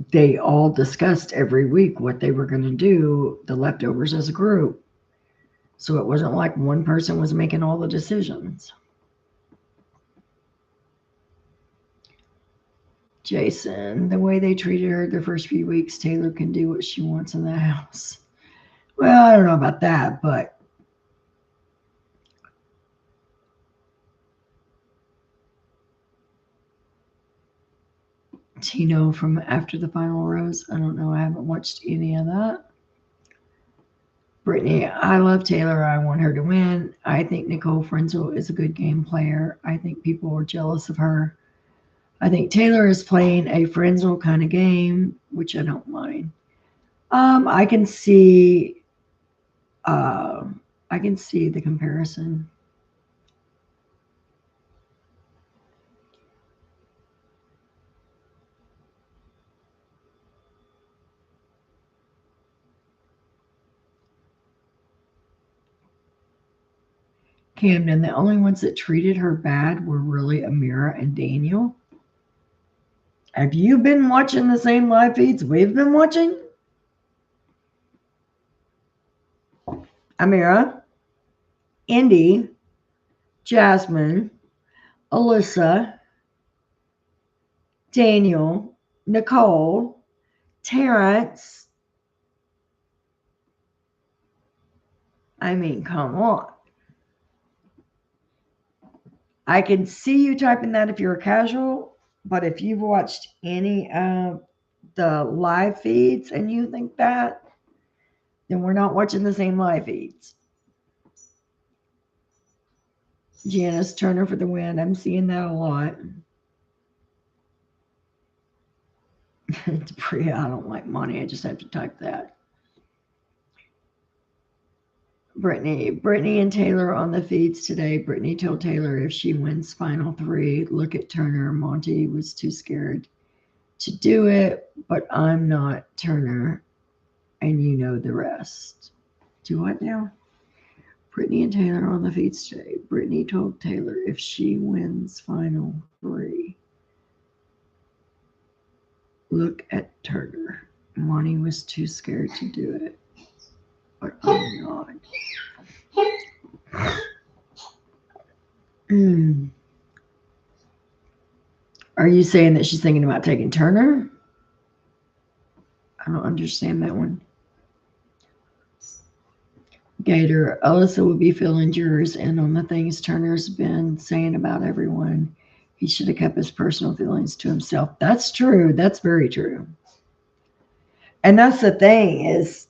they all discussed every week what they were going to do, the leftovers as a group. So it wasn't like one person was making all the decisions. Jason, the way they treated her the first few weeks, Taylor can do what she wants in the house. Well, I don't know about that, but Tino from After the Final Rose. I don't know. I haven't watched any of that. Brittany, I love Taylor. I want her to win. I think Nicole Frenzel is a good game player. I think people are jealous of her. I think Taylor is playing a Frenzel kind of game, which I don't mind. I can see, uh, I can see the comparison. Camden, the only ones that treated her bad were really Amira and Daniel. Have you been watching the same live feeds we've been watching? Amira, Indy, Jasmine, Alyssa, Daniel, Nicole, Terrence. I mean, come on. I can see you typing that if you're a casual, but if you've watched any of the live feeds and you think that, then we're not watching the same live feeds. Janice Turner for the win. I'm seeing that a lot. It's Priya, I don't like Monty. I just have to type that. Brittany and Taylor on the feeds today. Brittany told Taylor if she wins final three, look at Turner. Monty was too scared to do it, but I'm not Turner, and you know the rest. Do what now? Brittany and Taylor on the feeds today. Brittany told Taylor if she wins final three, look at Turner. Monty was too scared to do it, but I'm not. Are you saying that she's thinking about taking Turner? I don't understand that one. Gator, Alyssa will be filling jurors in on the things Turner's been saying about everyone. He should have kept his personal feelings to himself. That's true. That's very true. And that's the thing is,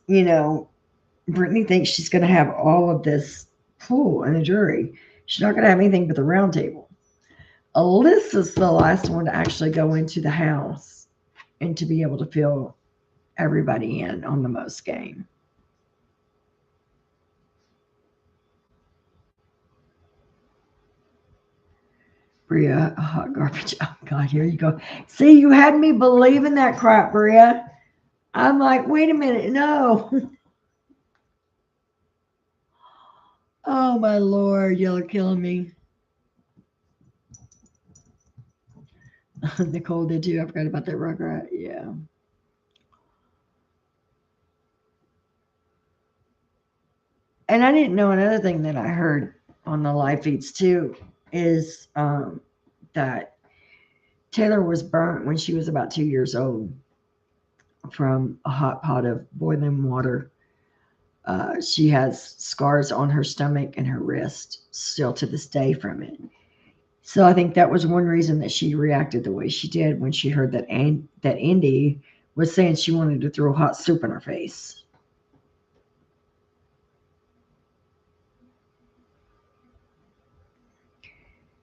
Brittany thinks she's going to have all of this pool in the jury. She's not going to have anything but the round table. Alyssa's the last one to actually go into the house and to be able to fill everybody in on the most game. Bria, hot garbage. Oh, God, here you go. See, you had me believing that crap, Bria. I'm like, wait a minute, no. Oh, my Lord, y'all are killing me. Nicole did too. I forgot about that rugrat. Yeah. And I didn't know another thing that I heard on the live feeds too is that Taylor was burnt when she was about 2 years old from a hot pot of boiling water. She has scars on her stomach and her wrist still to this day from it. So I think that was one reason that she reacted the way she did when she heard that Indy was saying she wanted to throw hot soup in her face.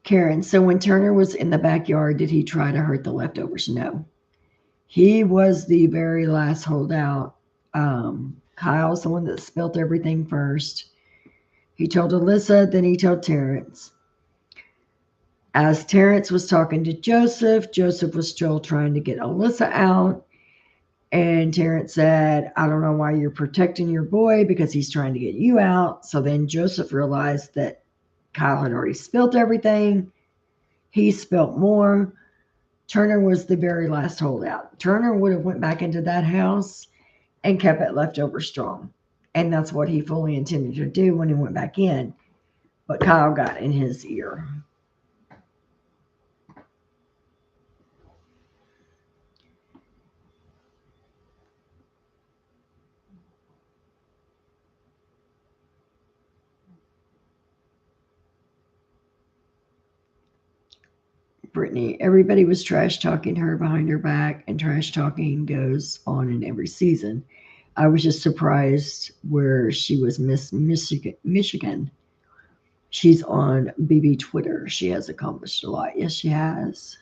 Karen, so when Turner was in the backyard, did he try to hurt the leftovers? No. He was the very last holdout. Kyle's the one that spilt everything first. He told Alyssa, then he told Terrence. As Terrence was talking to Joseph, Joseph was still trying to get Alyssa out. And Terrence said, I don't know why you're protecting your boy because he's trying to get you out. So then Joseph realized that Kyle had already spilt everything. He spilt more. Turner was the very last holdout. Turner would have went back into that house and kept it leftover strong. And that's what he fully intended to do when he went back in. But Kyle got in his ear. Brittany, everybody was trash talking her behind her back, and trash talking goes on in every season. I was just surprised where she was Miss Michigan. Michigan. She's on BB Twitter. She has accomplished a lot. Yes, she has.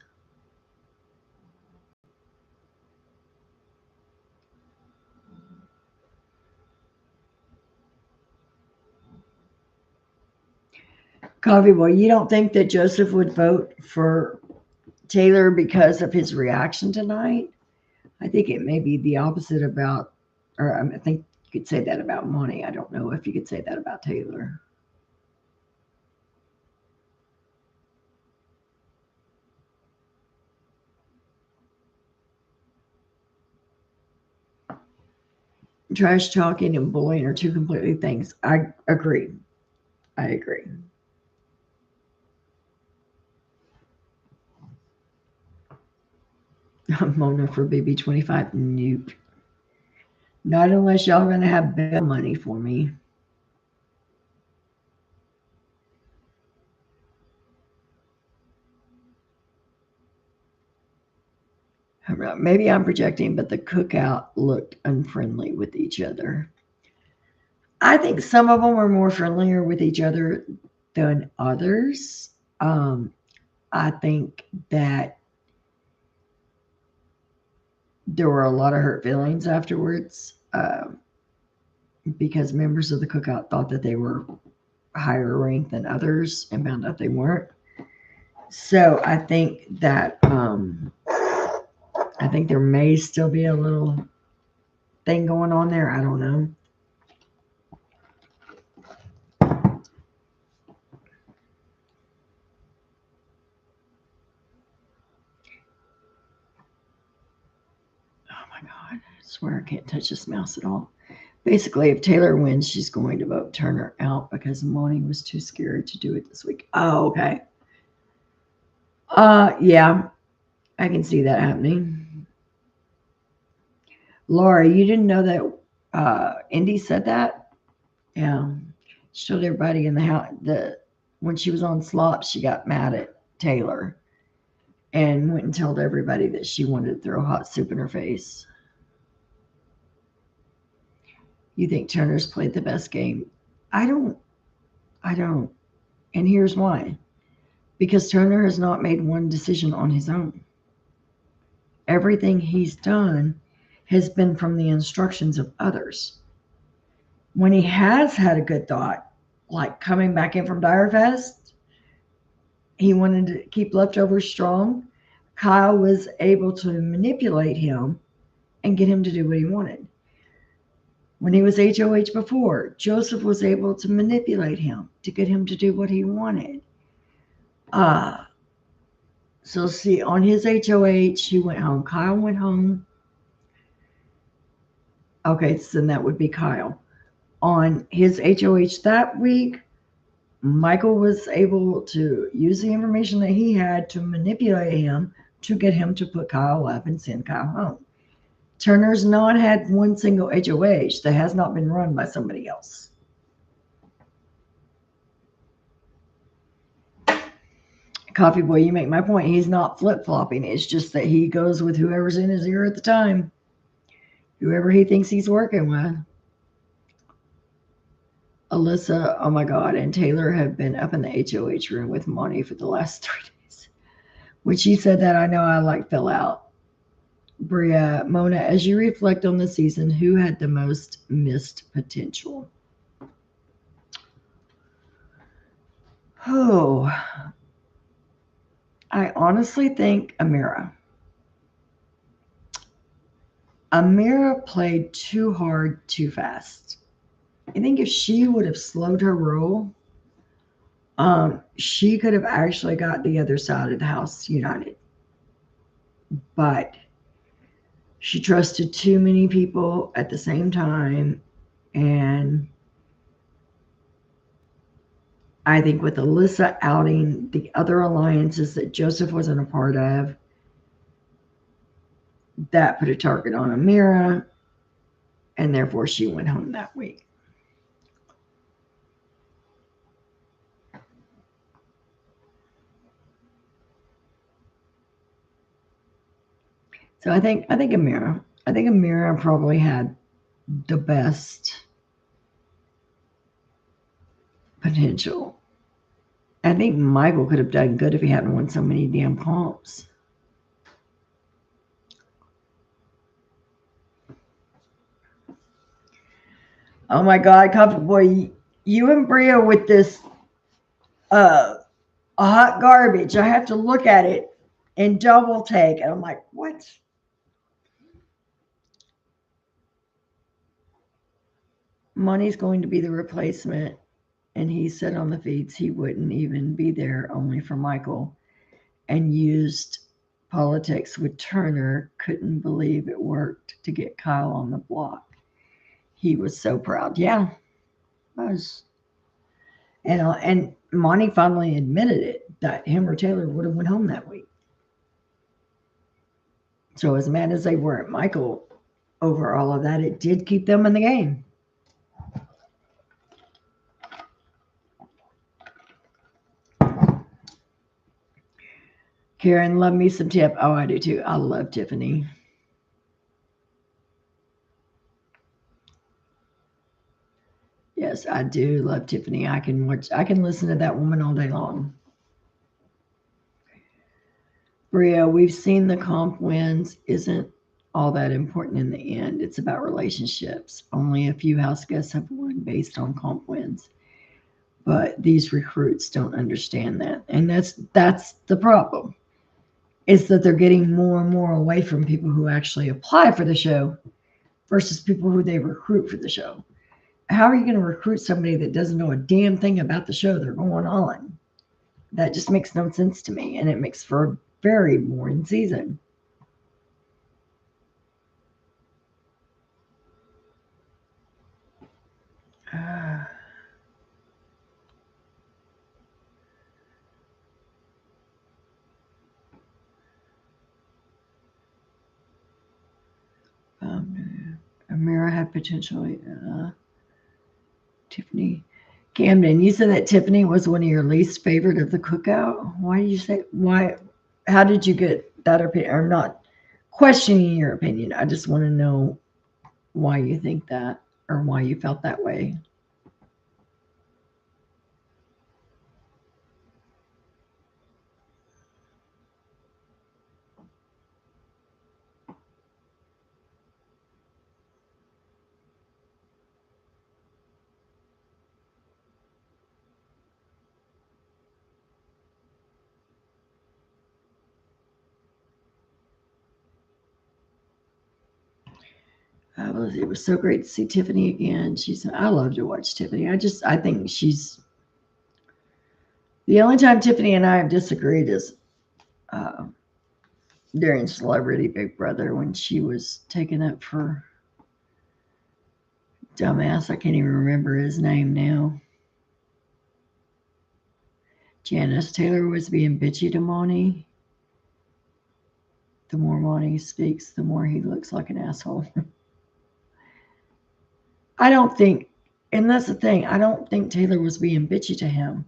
Coffee Boy, you don't think that Joseph would vote for Taylor because of his reaction tonight? I think it may be the opposite about, or I think you could say that about Monty. I don't know if you could say that about Taylor. Trash talking and bullying are two completely things. I agree. I agree. Mona for BB25. Nope. Not unless y'all are going to have bail money for me. Maybe I'm projecting, but the cookout looked unfriendly with each other. I think some of them were more friendlier with each other than others. Um, I think that there were a lot of hurt feelings afterwards because members of the cookout thought that they were higher ranked than others and found out they weren't. So I think there may still be a little thing going on there. I don't know. Oh my God. I swear I can't touch this mouse at all. Basically, if Taylor wins, she's going to vote Turner out because Monty was too scared to do it this week. Oh, okay. Yeah, I can see that happening. Laura, you didn't know that Indy said that? Yeah. She told everybody in the house that when she was on slop, she got mad at Taylor and went and told everybody that she wanted to throw hot soup in her face. You think Turner's played the best game? I don't. I don't. And here's why. Because Turner has not made one decision on his own. Everything he's done has been from the instructions of others. When he has had a good thought, like coming back in from Direfest, he wanted to keep leftovers strong. Kyle was able to manipulate him and get him to do what he wanted. When he was HOH before, Joseph was able to manipulate him to get him to do what he wanted. Uh, so see, on his HOH, he went home. Kyle went home. Okay, so then that would be Kyle. On his HOH that week, Michael was able to use the information that he had to manipulate him to get him to put Kyle up and send Kyle home. Turner's not had one single HOH that has not been run by somebody else. Coffee Boy, you make my point. He's not flip-flopping. It's just that he goes with whoever's in his ear at the time, whoever he thinks he's working with. Alyssa, oh my God, and Taylor have been up in the HOH room with Monty for the last 3 days. When she said that, I know I fell out. Bria, Mona, as you reflect on the season, who had the most missed potential? Oh, I honestly think Amira. Amira played too hard, too fast. I think if she would have slowed her roll, she could have actually got the other side of the house united. But she trusted too many people at the same time. And I think with Alyssa outing the other alliances that Joseph wasn't a part of, that put a target on Amira, and therefore she went home that week. So I think Amira. I think Amira probably had the best potential. I think Michael could have done good if he hadn't won so many damn comps. Oh my God, Coffee Boy, you and Bria with this uh hot garbage. I have to look at it and double take. And I'm like, what? Money's going to be the replacement. And he said on the feeds he wouldn't even be there only for Michael and used politics with Turner. Couldn't believe it worked to get Kyle on the block. He was so proud. Yeah, I was. And Monty finally admitted it that him or Taylor would have went home that week. So as mad as they were at Michael over all of that, it did keep them in the game. Karen, love me some Tip. Oh, I do too. I love Tiffany. Yes, I do love Tiffany. I can listen to that woman all day long. Bria, we've seen the comp wins isn't all that important in the end. It's about relationships. Only a few house guests have won based on comp wins. But these recruits don't understand that. And that's the problem. Is that they're getting more and more away from people who actually apply for the show versus people who they recruit for the show. How are you going to recruit somebody that doesn't know a damn thing about the show they're going on? That just makes no sense to me, and it makes for a very boring season. Amira had potentially. Tiffany. Camden, you said that Tiffany was one of your least favorite of the cookout. Why did you say why? How did you get that opinion? I'm not questioning your opinion. I just want to know why you think that or why you felt that way. It was so great to see Tiffany again. I love to watch Tiffany. I think she's the only time Tiffany and I have disagreed is uh, during Celebrity Big Brother when she was taking up for dumbass. I can't even remember his name now. Janice Taylor was being bitchy to Monty. The more Monty speaks, the more he looks like an asshole. I don't think, and that's the thing, I don't think Taylor was being bitchy to him.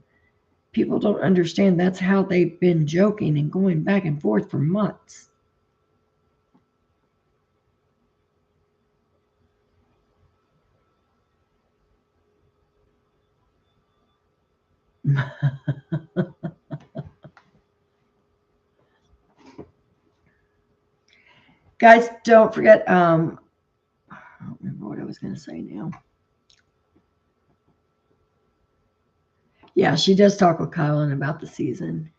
People don't understand that's how they've been joking and going back and forth for months. Guys, don't forget, I don't remember what I was going to say now. Yeah, she does talk with Kylan about the season.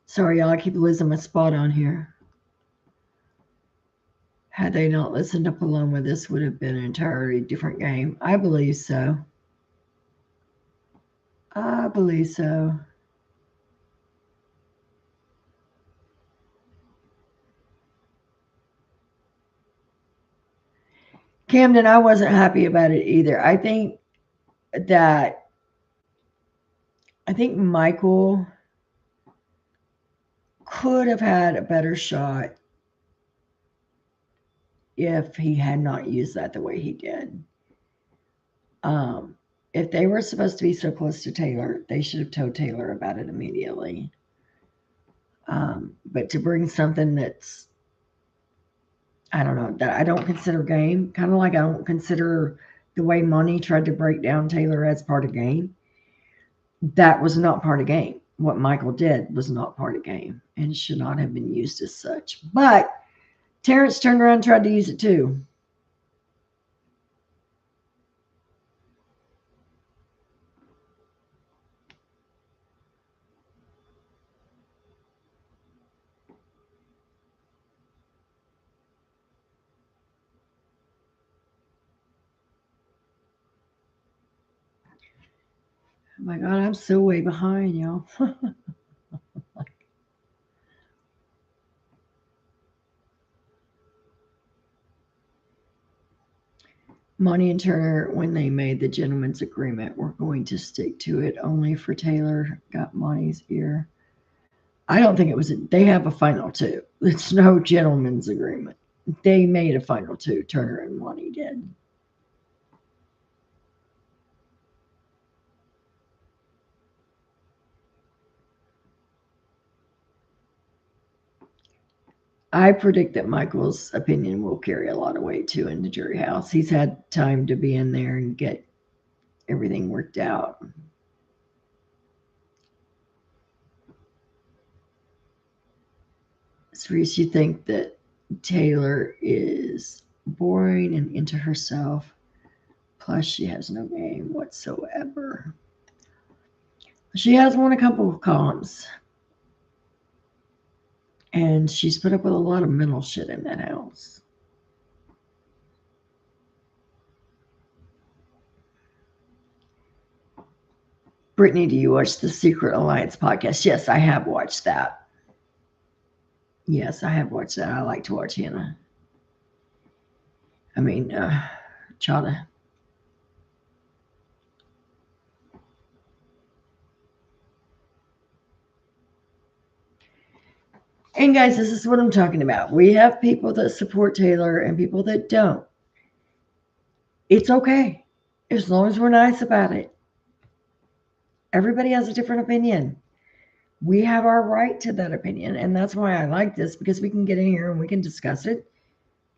Sorry, y'all, I keep losing my spot on here. Had they not listened to Paloma, this would have been an entirely different game. I believe so. I believe so. Camden, I wasn't happy about it either. That I think Michael could have had a better shot if he had not used that the way he did. Um, if they were supposed to be so close to Taylor, they should have told Taylor about it immediately. But to bring something that's, I don't know, that I don't consider game, kind of like I don't consider the way Monty tried to break down Taylor as part of game, that was not part of game. What Michael did was not part of game and should not have been used as such. But Terrence turned around and tried to use it too. Oh my God, I'm so way behind, y'all. Monty and Turner, when they made the gentleman's agreement, were going to stick to it. Only for Taylor got Monty's ear. I don't think it was. They have a final two. It's no gentleman's agreement. They made a final two. Turner and Monty did. I predict that Michael's opinion will carry a lot of weight too in the jury house. He's had time to be in there and get everything worked out. So you think that Taylor is boring and into herself, plus she has no game whatsoever. She has won a couple of columns, and she's put up with a lot of mental shit in that house. Brittany, do you watch the Secret Alliance podcast? Yes, I have watched that. Yes, I have watched that. I like to watch Hannah. I mean, Chana. And guys, this is what I'm talking about. We have people that support Taylor and people that don't. It's okay, as long as we're nice about it. Everybody has a different opinion. We have our right to that opinion. And that's why I like this, because we can get in here and we can discuss it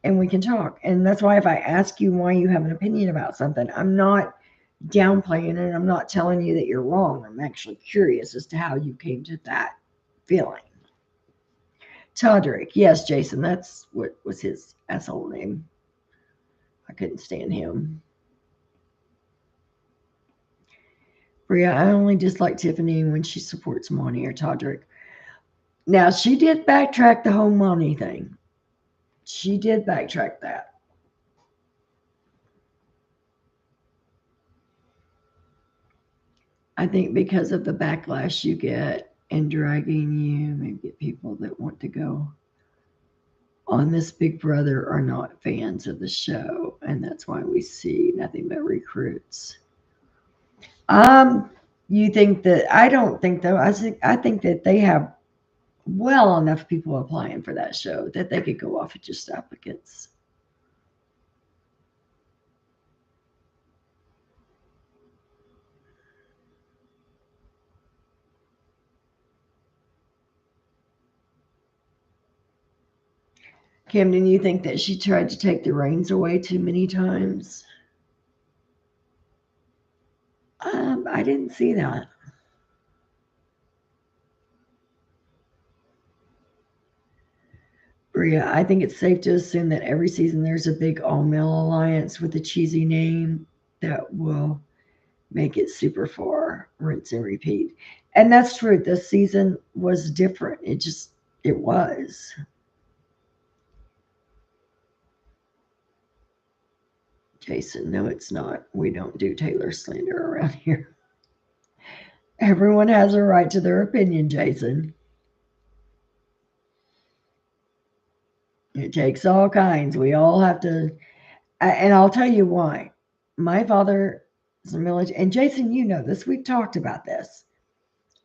and we can talk. And that's why if I ask you why you have an opinion about something, I'm not downplaying it. I'm not telling you that you're wrong. I'm actually curious as to how you came to that feeling. Todrick. Yes, Jason, that's what was his asshole name. I couldn't stand him. Bria, I only dislike Tiffany when she supports Monty or Todrick. Now, she did backtrack the whole Monty thing. She did backtrack that. I think because of the backlash you get and dragging you, maybe get people that want to go on this Big Brother are not fans of the show, and that's why we see nothing but recruits. Um, you think that I don't think though. I think that they have well enough people applying for that show that they could go off of just applicants. Camden, you think that she tried to take the reins away too many times? I didn't see that. Bria, I think it's safe to assume that every season there's a big all male alliance with a cheesy name that will make it super far, rinse and repeat. And that's true. This season was different. It was. Jason, no, it's not. We don't do Taylor slander around here. Everyone has a right to their opinion, Jason. It takes all kinds. We all have to, and I'll tell you why. My father is a military, and Jason, you know this. We've talked about this.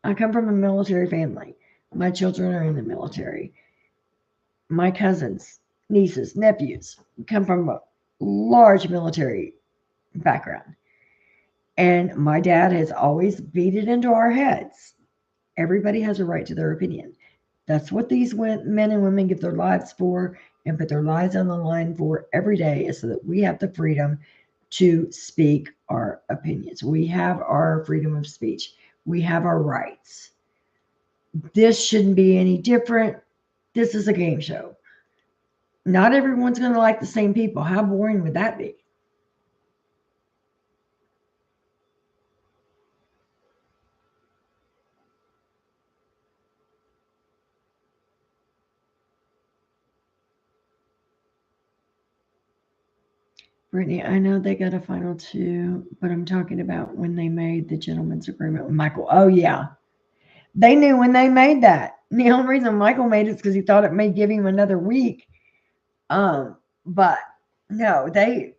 I come from a military family. My children are in the military. My cousins nieces, nephews come from a large military background. And my dad has always beat it into our heads. Everybody has a right to their opinion. That's what these men and women give their lives for and put their lives on the line for every day, is so that we have the freedom to speak our opinions. We have our freedom of speech. We have our rights. This shouldn't be any different. This is a game show. Not everyone's going to like the same people. How boring would that be? Brittany, I know they got a final two, but I'm talking about when they made the gentleman's agreement with Michael. Oh, yeah. They knew when they made that. The only reason Michael made it is because he thought it may give him another week. But no, they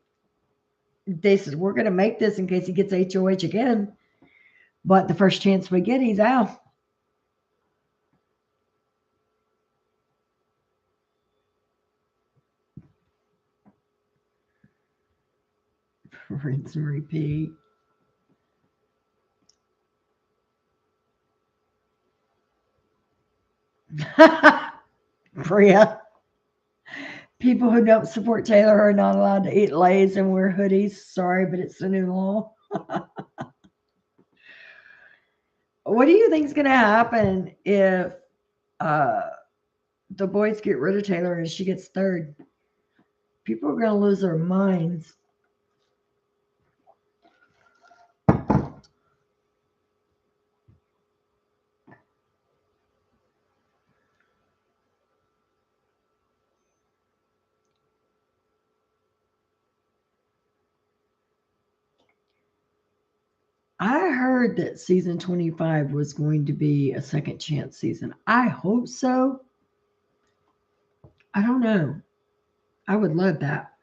said, we're going to make this in case he gets HOH again. But the first chance we get, he's out. Rinse and repeat. Bria. People who don't support Taylor are not allowed to eat Lays and wear hoodies. Sorry, but it's the new law. What do you think is going to happen if uh, the boys get rid of Taylor and she gets third? People are going to lose their minds. I heard that season 25 was going to be a second chance season. I hope so. I don't know. I would love that.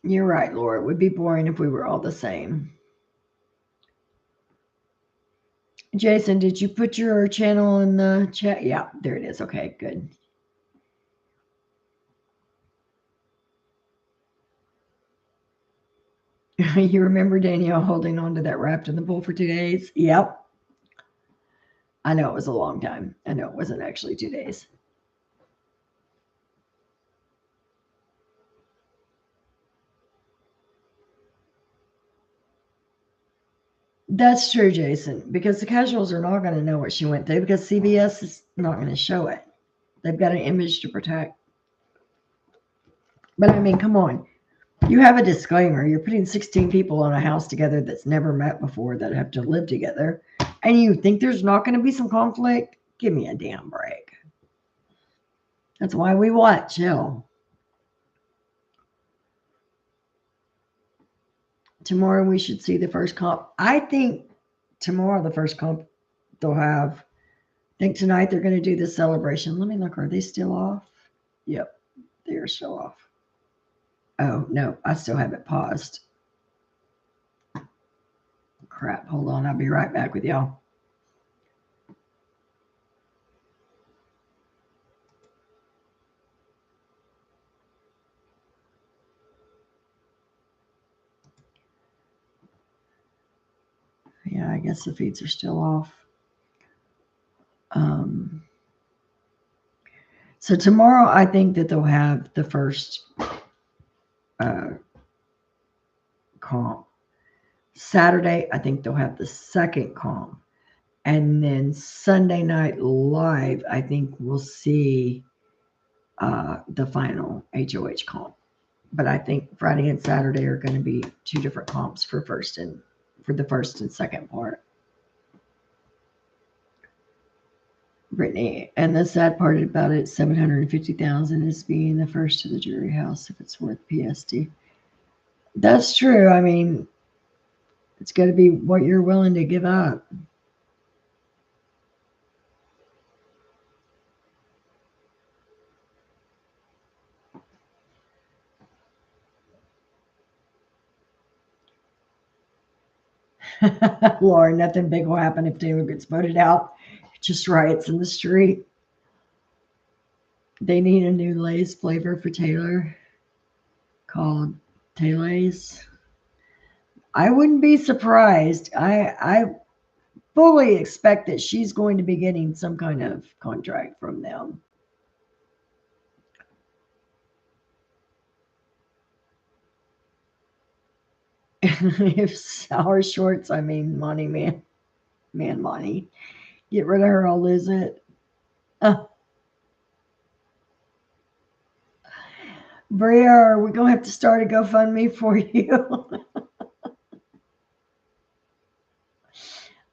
You're right, Laura. It would be boring if we were all the same. Jason, did you put your channel in the chat? Yeah, there it is. Okay, good. You remember Danielle holding on to that wrapped in the pool for 2 days? Yep. I know it was a long time. I know it wasn't actually 2 days. That's true, Jason, because the casuals are not going to know what she went through because CBS is not going to show it. They've got an image to protect. But I mean, come on. You have a disclaimer. You're putting 16 people on a house together that's never met before that have to live together. And you think there's not going to be some conflict? Give me a damn break. That's why we watch, hell. Tomorrow we should see the first comp. I think tomorrow the first comp they'll have. I think tonight they're going to do the celebration. Let me look. Are they still off? Yep, they are still off. Oh, no, I still have it paused. Crap, hold on. I'll be right back with y'all. Yeah, I guess the feeds are still off. So tomorrow, I think that they'll have the first comp. Saturday, I think they'll have the second comp. And then Sunday night live, I think we'll see the final HOH comp. But I think Friday and Saturday are going to be two different comps for the first and second part. Brittany, and the sad part about it, 750,000 is being the first to the jury house if it's worth PSD. That's true. I mean, it's got to be what you're willing to give up. Laura, nothing big will happen if Taylor gets voted out. Just riots in the street. They need a new Lay's flavor for Taylor called Taylays. I wouldn't be surprised. I fully expect that she's going to be getting some kind of contract from them. If sour shorts, I mean Monty man Monty. Get rid of her, I'll lose it. Uh, Bria, we're gonna have to start a GoFundMe for you.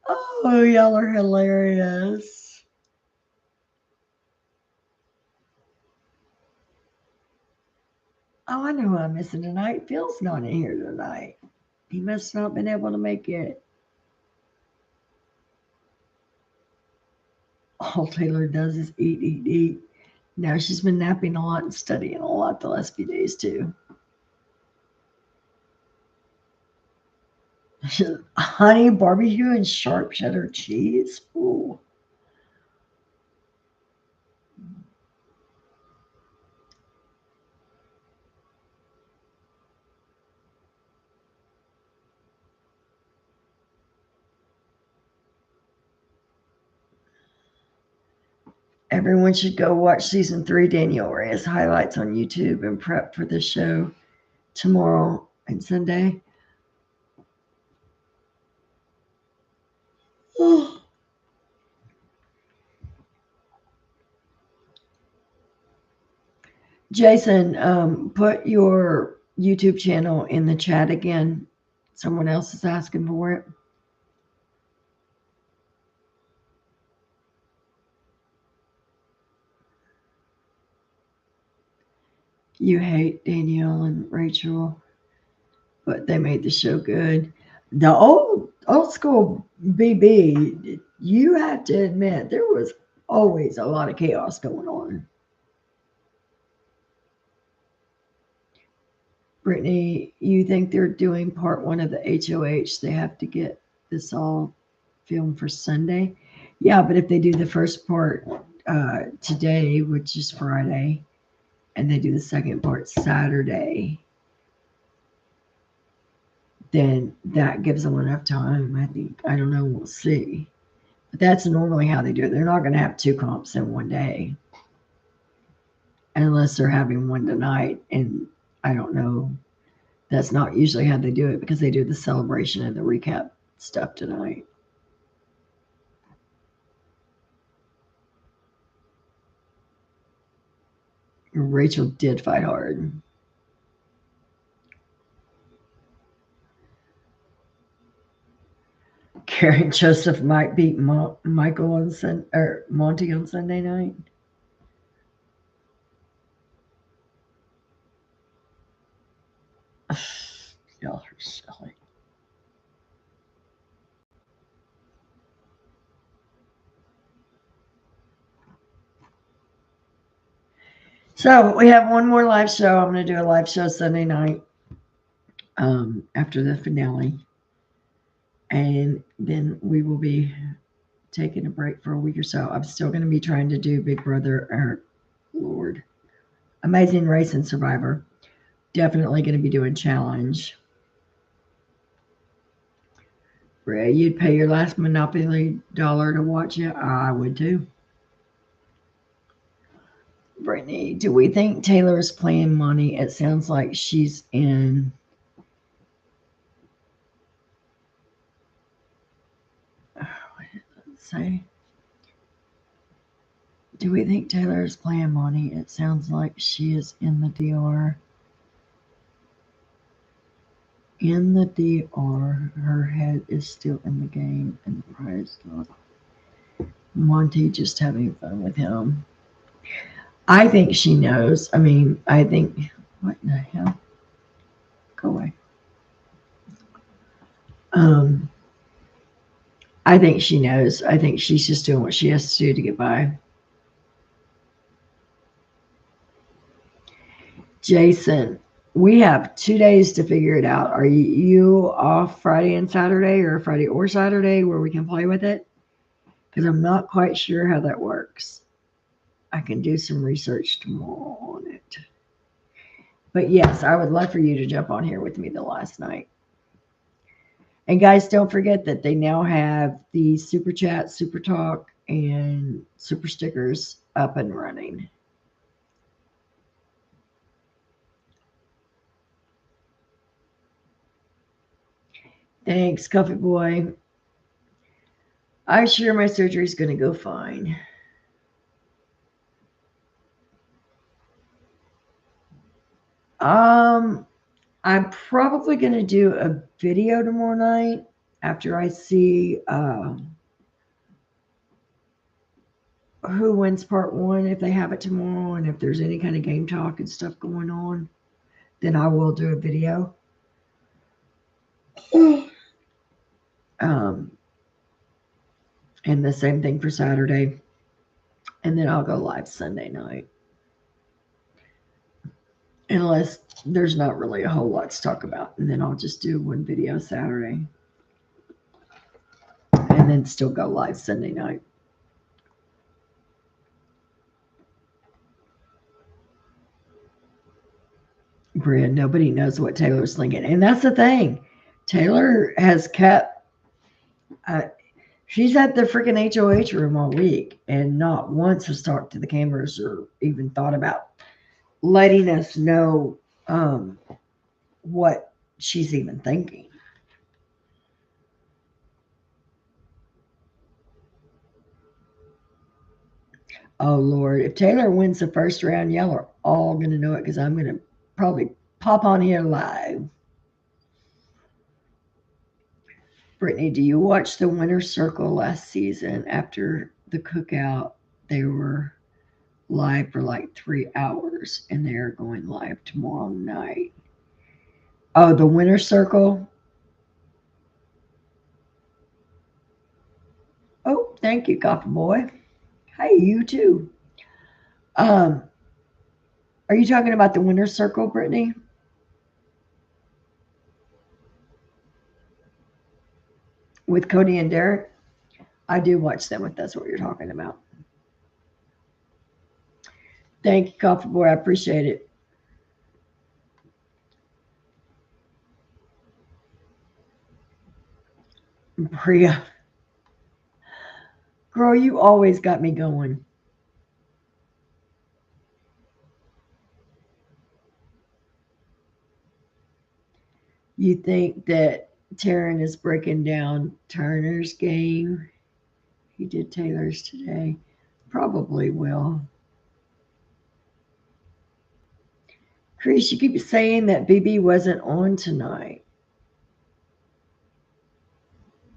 Oh, y'all are hilarious. Oh, I know who I'm missing tonight. Phil's not in here tonight. He must not been able to make it. All Taylor does is eat, eat, eat. Now she's been napping a lot and studying a lot the last few days too. Honey barbecue and sharp cheddar cheese. Ooh. Everyone should go watch season 3 Daniel Reyes highlights on YouTube and prep for the show tomorrow and Sunday. Oh. Jason, put your YouTube channel in the chat again. Someone else is asking for it. You hate Danielle and Rachel, but they made the show good. The old school BB, you have to admit there was always a lot of chaos going on. Brittany, you think they're doing part 1 of the HOH? They have to get this all filmed for Sunday. Yeah, but if they do the first part today, which is Friday, and they do the second part Saturday, then that gives them enough time. I think. I don't know. We'll see. But that's normally how they do it. They're not going to have 2 comps in one day unless they're having one tonight. And I don't know. That's not usually how they do it because they do the celebration and the recap stuff tonight. Rachel did fight hard. Karen Joseph might beat Michael on or Monty on Sunday night. Y'all are silly. So we have one more live show. I'm going to do a live show Sunday night after the finale. And then we will be taking a break for a week or so. I'm still going to be trying to do Big Brother, or Lord, Amazing Race and Survivor. Definitely going to be doing challenge. Ray, you'd pay your last Monopoly dollar to watch it? I would too. Brittany, do we think Taylor's playing Monty? It sounds like she's in. What did it say? Do we think Taylor is playing Monty? It sounds like she is in the DR. In the DR, her head is still in the game and the prize dog. Monty just having fun with him. I think she knows. I mean, I think. What in the hell? Go away. I think she knows. I think she's just doing what she has to do to get by. Jason, we have 2 days to figure it out. Are you off Friday and Saturday, or Friday or Saturday where we can play with it? Because I'm not quite sure how that works. I can do some research tomorrow on it. But yes, I would love for you to jump on here with me the last night. And guys, don't forget that they now have the super chat, super talk, and super stickers up and running. Thanks, Coffee Boy. I sure my surgery is going to go fine. Um, I'm probably going to do a video tomorrow night after I see who wins part one, if they have it tomorrow, and if there's any kind of game talk and stuff going on, then I will do a video. Um, and the same thing for Saturday. And then I'll go live Sunday night. Unless there's not really a whole lot to talk about. And then I'll just do one video Saturday. And then still go live Sunday night. Bria, nobody knows what Taylor's thinking. And that's the thing. Taylor has kept, she's at the freaking HOH room all week and not once has talked to the cameras or even thought about letting us know what she's even thinking. Oh, Lord. If Taylor wins the first round, y'all are all going to know it because I'm going to probably pop on here live. Brittany, do you watch the Winner's Circle last season after the cookout? They were live for like 3 hours and they're going live tomorrow night. Oh, the Winner's Circle? Oh, thank you, Coffee Boy. Hey, you too. Are you talking about the Winner's Circle, Brittany? With Cody and Derek? I do watch them if that's what you're talking about. Thank you, Coffee Boy. I appreciate it. Bria. Girl, you always got me going. You think that Taryn is breaking down Turner's game? He did Taylor's today. Probably will. Chris, you keep saying that BB wasn't on tonight.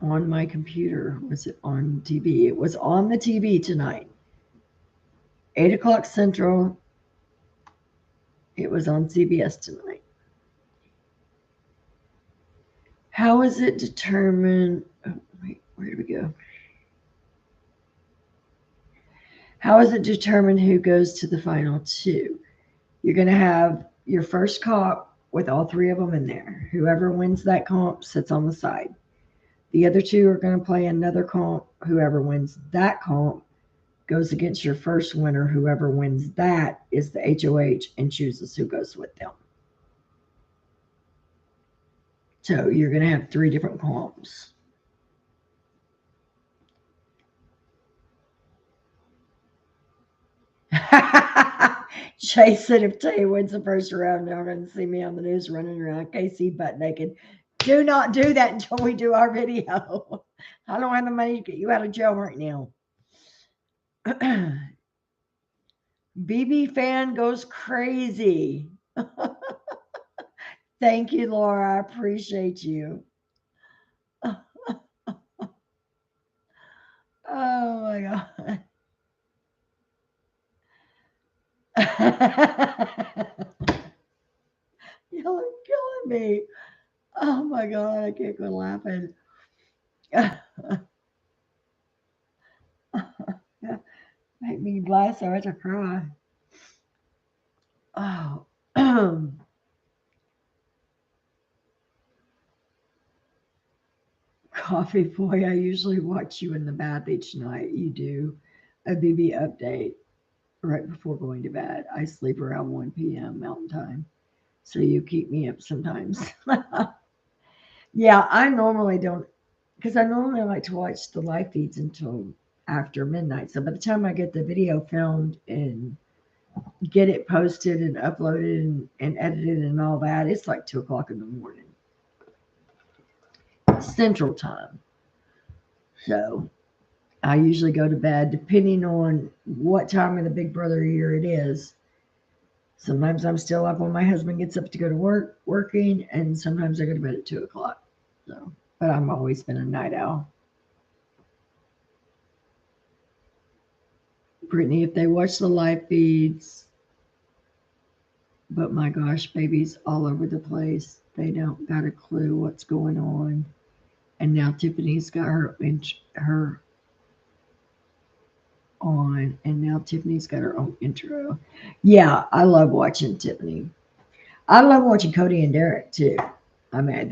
On my computer. Was it on TV? It was on the TV tonight. 8 o'clock Central. It was on CBS tonight. How is it determined? Oh, wait, where did we go? How is it determined who goes to the final two? You're going to have your first comp with all three of them in there. Whoever wins that comp sits on the side. The other two are going to play another comp. Whoever wins that comp goes against your first winner. Whoever wins that is the HOH and chooses who goes with them. So you're going to have 3 different comps. Jay said if Tay wins the first round, y'all going to see me on the news running around KC butt naked. Do not do that until we do our video. I don't have the money to get you out of jail right now. BB fan goes crazy. Thank you, Laura. I appreciate you. Oh my God. Y'all are killing me. Oh my God. I can't quit laughing. Make me laugh so much I cry. Oh. Coffee Boy, I usually watch you in the bath each night. You do a BB update. right before going to bed. I sleep around 1 p.m. Mountain Time. So you keep me up sometimes. Yeah, I normally don't, because I normally like to watch the live feeds until after midnight. So by the time I get the video filmed and get it posted and uploaded and edited and all that, it's like 2 o'clock in the morning, Central Time. So I usually go to bed depending on what time of the Big Brother year it is. Sometimes I'm still up when my husband gets up to go to work, working, and sometimes I go to bed at 2 o'clock. So, but I'm always been a night owl. Brittany, if they watch the live feeds, but my gosh, baby's all over the place. They don't got a clue what's going on. And now Tiffany's got her on, and now Tiffany's got her own intro. Yeah, I love watching Tiffany. I love watching Cody and Derek too. I mean,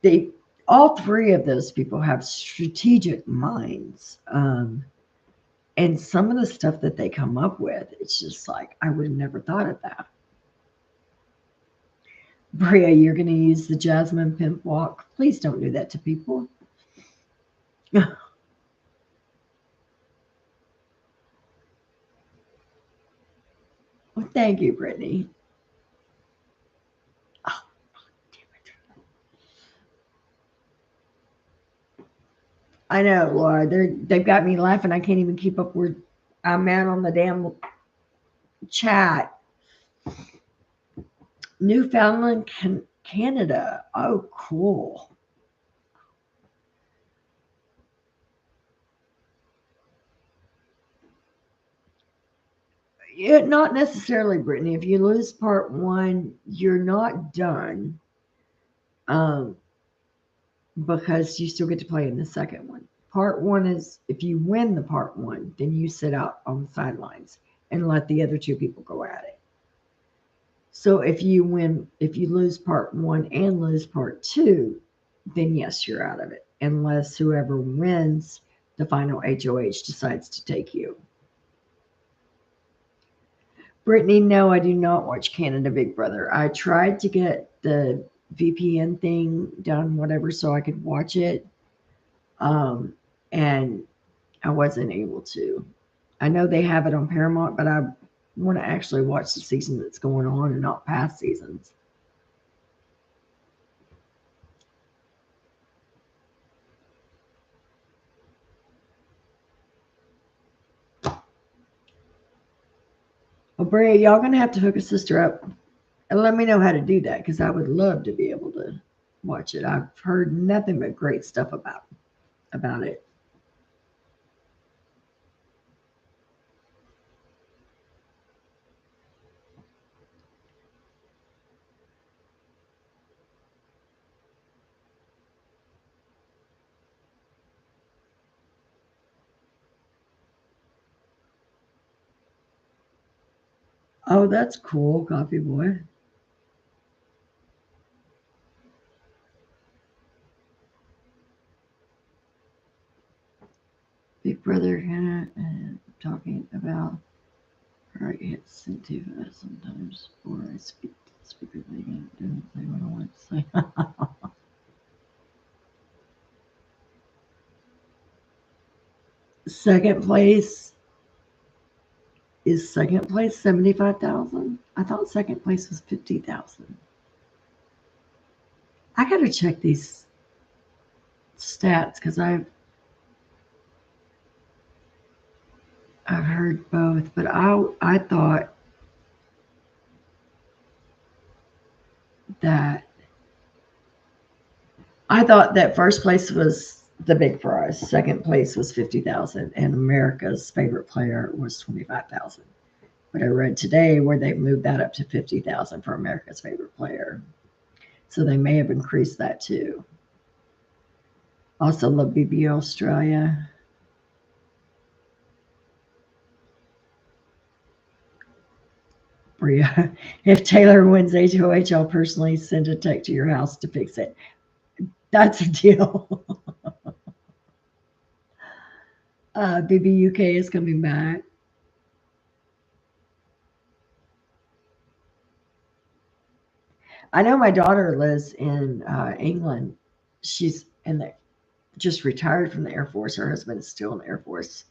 they all three of those people have strategic minds. And some of the stuff that they come up with, it's just like I would have never thought of that. Bria, you're going to use the Jasmine Pimp walk. Please don't do that to people. Well, thank you, Brittany. Oh, I know, Laura. They've got me laughing. I can't even keep up with I'm at on the damn chat. Newfoundland, Canada. Oh, cool. Yeah, not necessarily, Brittany. If you lose part one, you're not done. Um, because you still get to play in the second one. Part one is if you win the part one, then you sit out on the sidelines and let the other two people go at it. So if you lose part one and lose part two, then yes, you're out of it, unless whoever wins the final HOH decides to take you. Brittany, no, I do not watch Canada Big Brother. I tried to get the VPN thing done, whatever, so I could watch it. Um, and I wasn't able to. I know they have it on Paramount, but I want to actually watch the season that's going on and not past seasons. Well, Bria, y'all gonna have to hook a sister up and let me know how to do that because I would love to be able to watch it. I've heard nothing but great stuff about it. Oh, that's cool, Coffee Boy. Big Brother Hannah and talking about right hits Sativa sometimes before I speak it again. Didn't say what I want to say. Second place is second place 75,000. I thought second place was 50,000. I gotta check these stats because I've heard both, but I that that first place was the big prize, second place was 50,000, and America's favorite player was 25,000. But I read today where they moved that up to 50,000 for America's favorite player, so they may have increased that too. Also, love BB Australia. Bria, if Taylor wins HOH, I'll personally send a tech to your house to fix it. That's a deal. BBUK is coming back. I know my daughter lives in England. She's in the just retired from the Air Force. Her husband is still in the Air Force,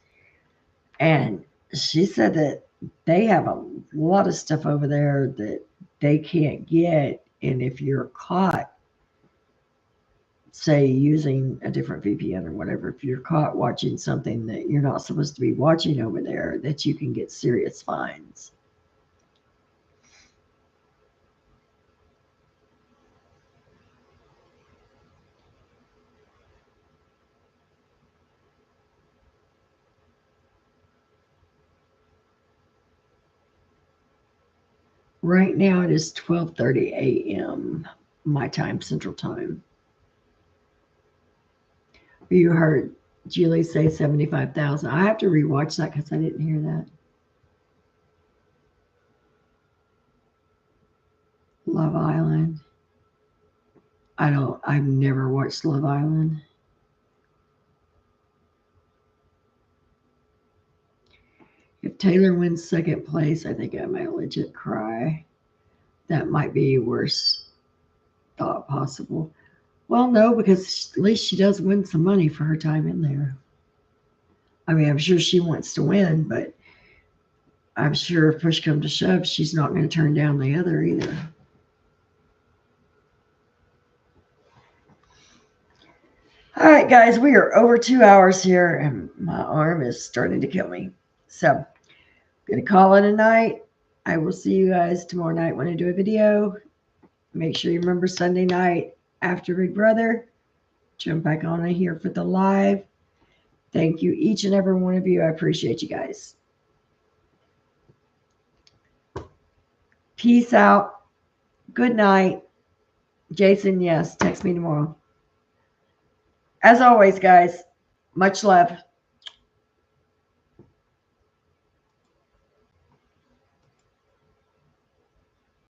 and she said that they have a lot of stuff over there that they can't get, and if you're caught, say using a different VPN or whatever, if you're caught watching something that you're not supposed to be watching over there, that you can get serious fines. Right now it is 12:30 a.m. my time, Central Time. You heard Julie say 75,000. I have to rewatch that because I didn't hear that. Love Island. I've never watched Love Island. If Taylor wins second place, I think I might legit cry. That might be worst thought possible. Well, no, because at least she does win some money for her time in there. I mean, I'm sure she wants to win, but I'm sure if push comes to shove, she's not going to turn down the other either. All right, guys, we are over 2 hours here, and my arm is starting to kill me. So, I'm going to call it a night. I will see you guys tomorrow night when I do a video. Make sure you remember Sunday night after Big Brother. Jump back on in here for the live. Thank you, each and every one of you. I appreciate you guys. Peace out. Good night. Jason, yes, text me tomorrow. As always, guys, much love.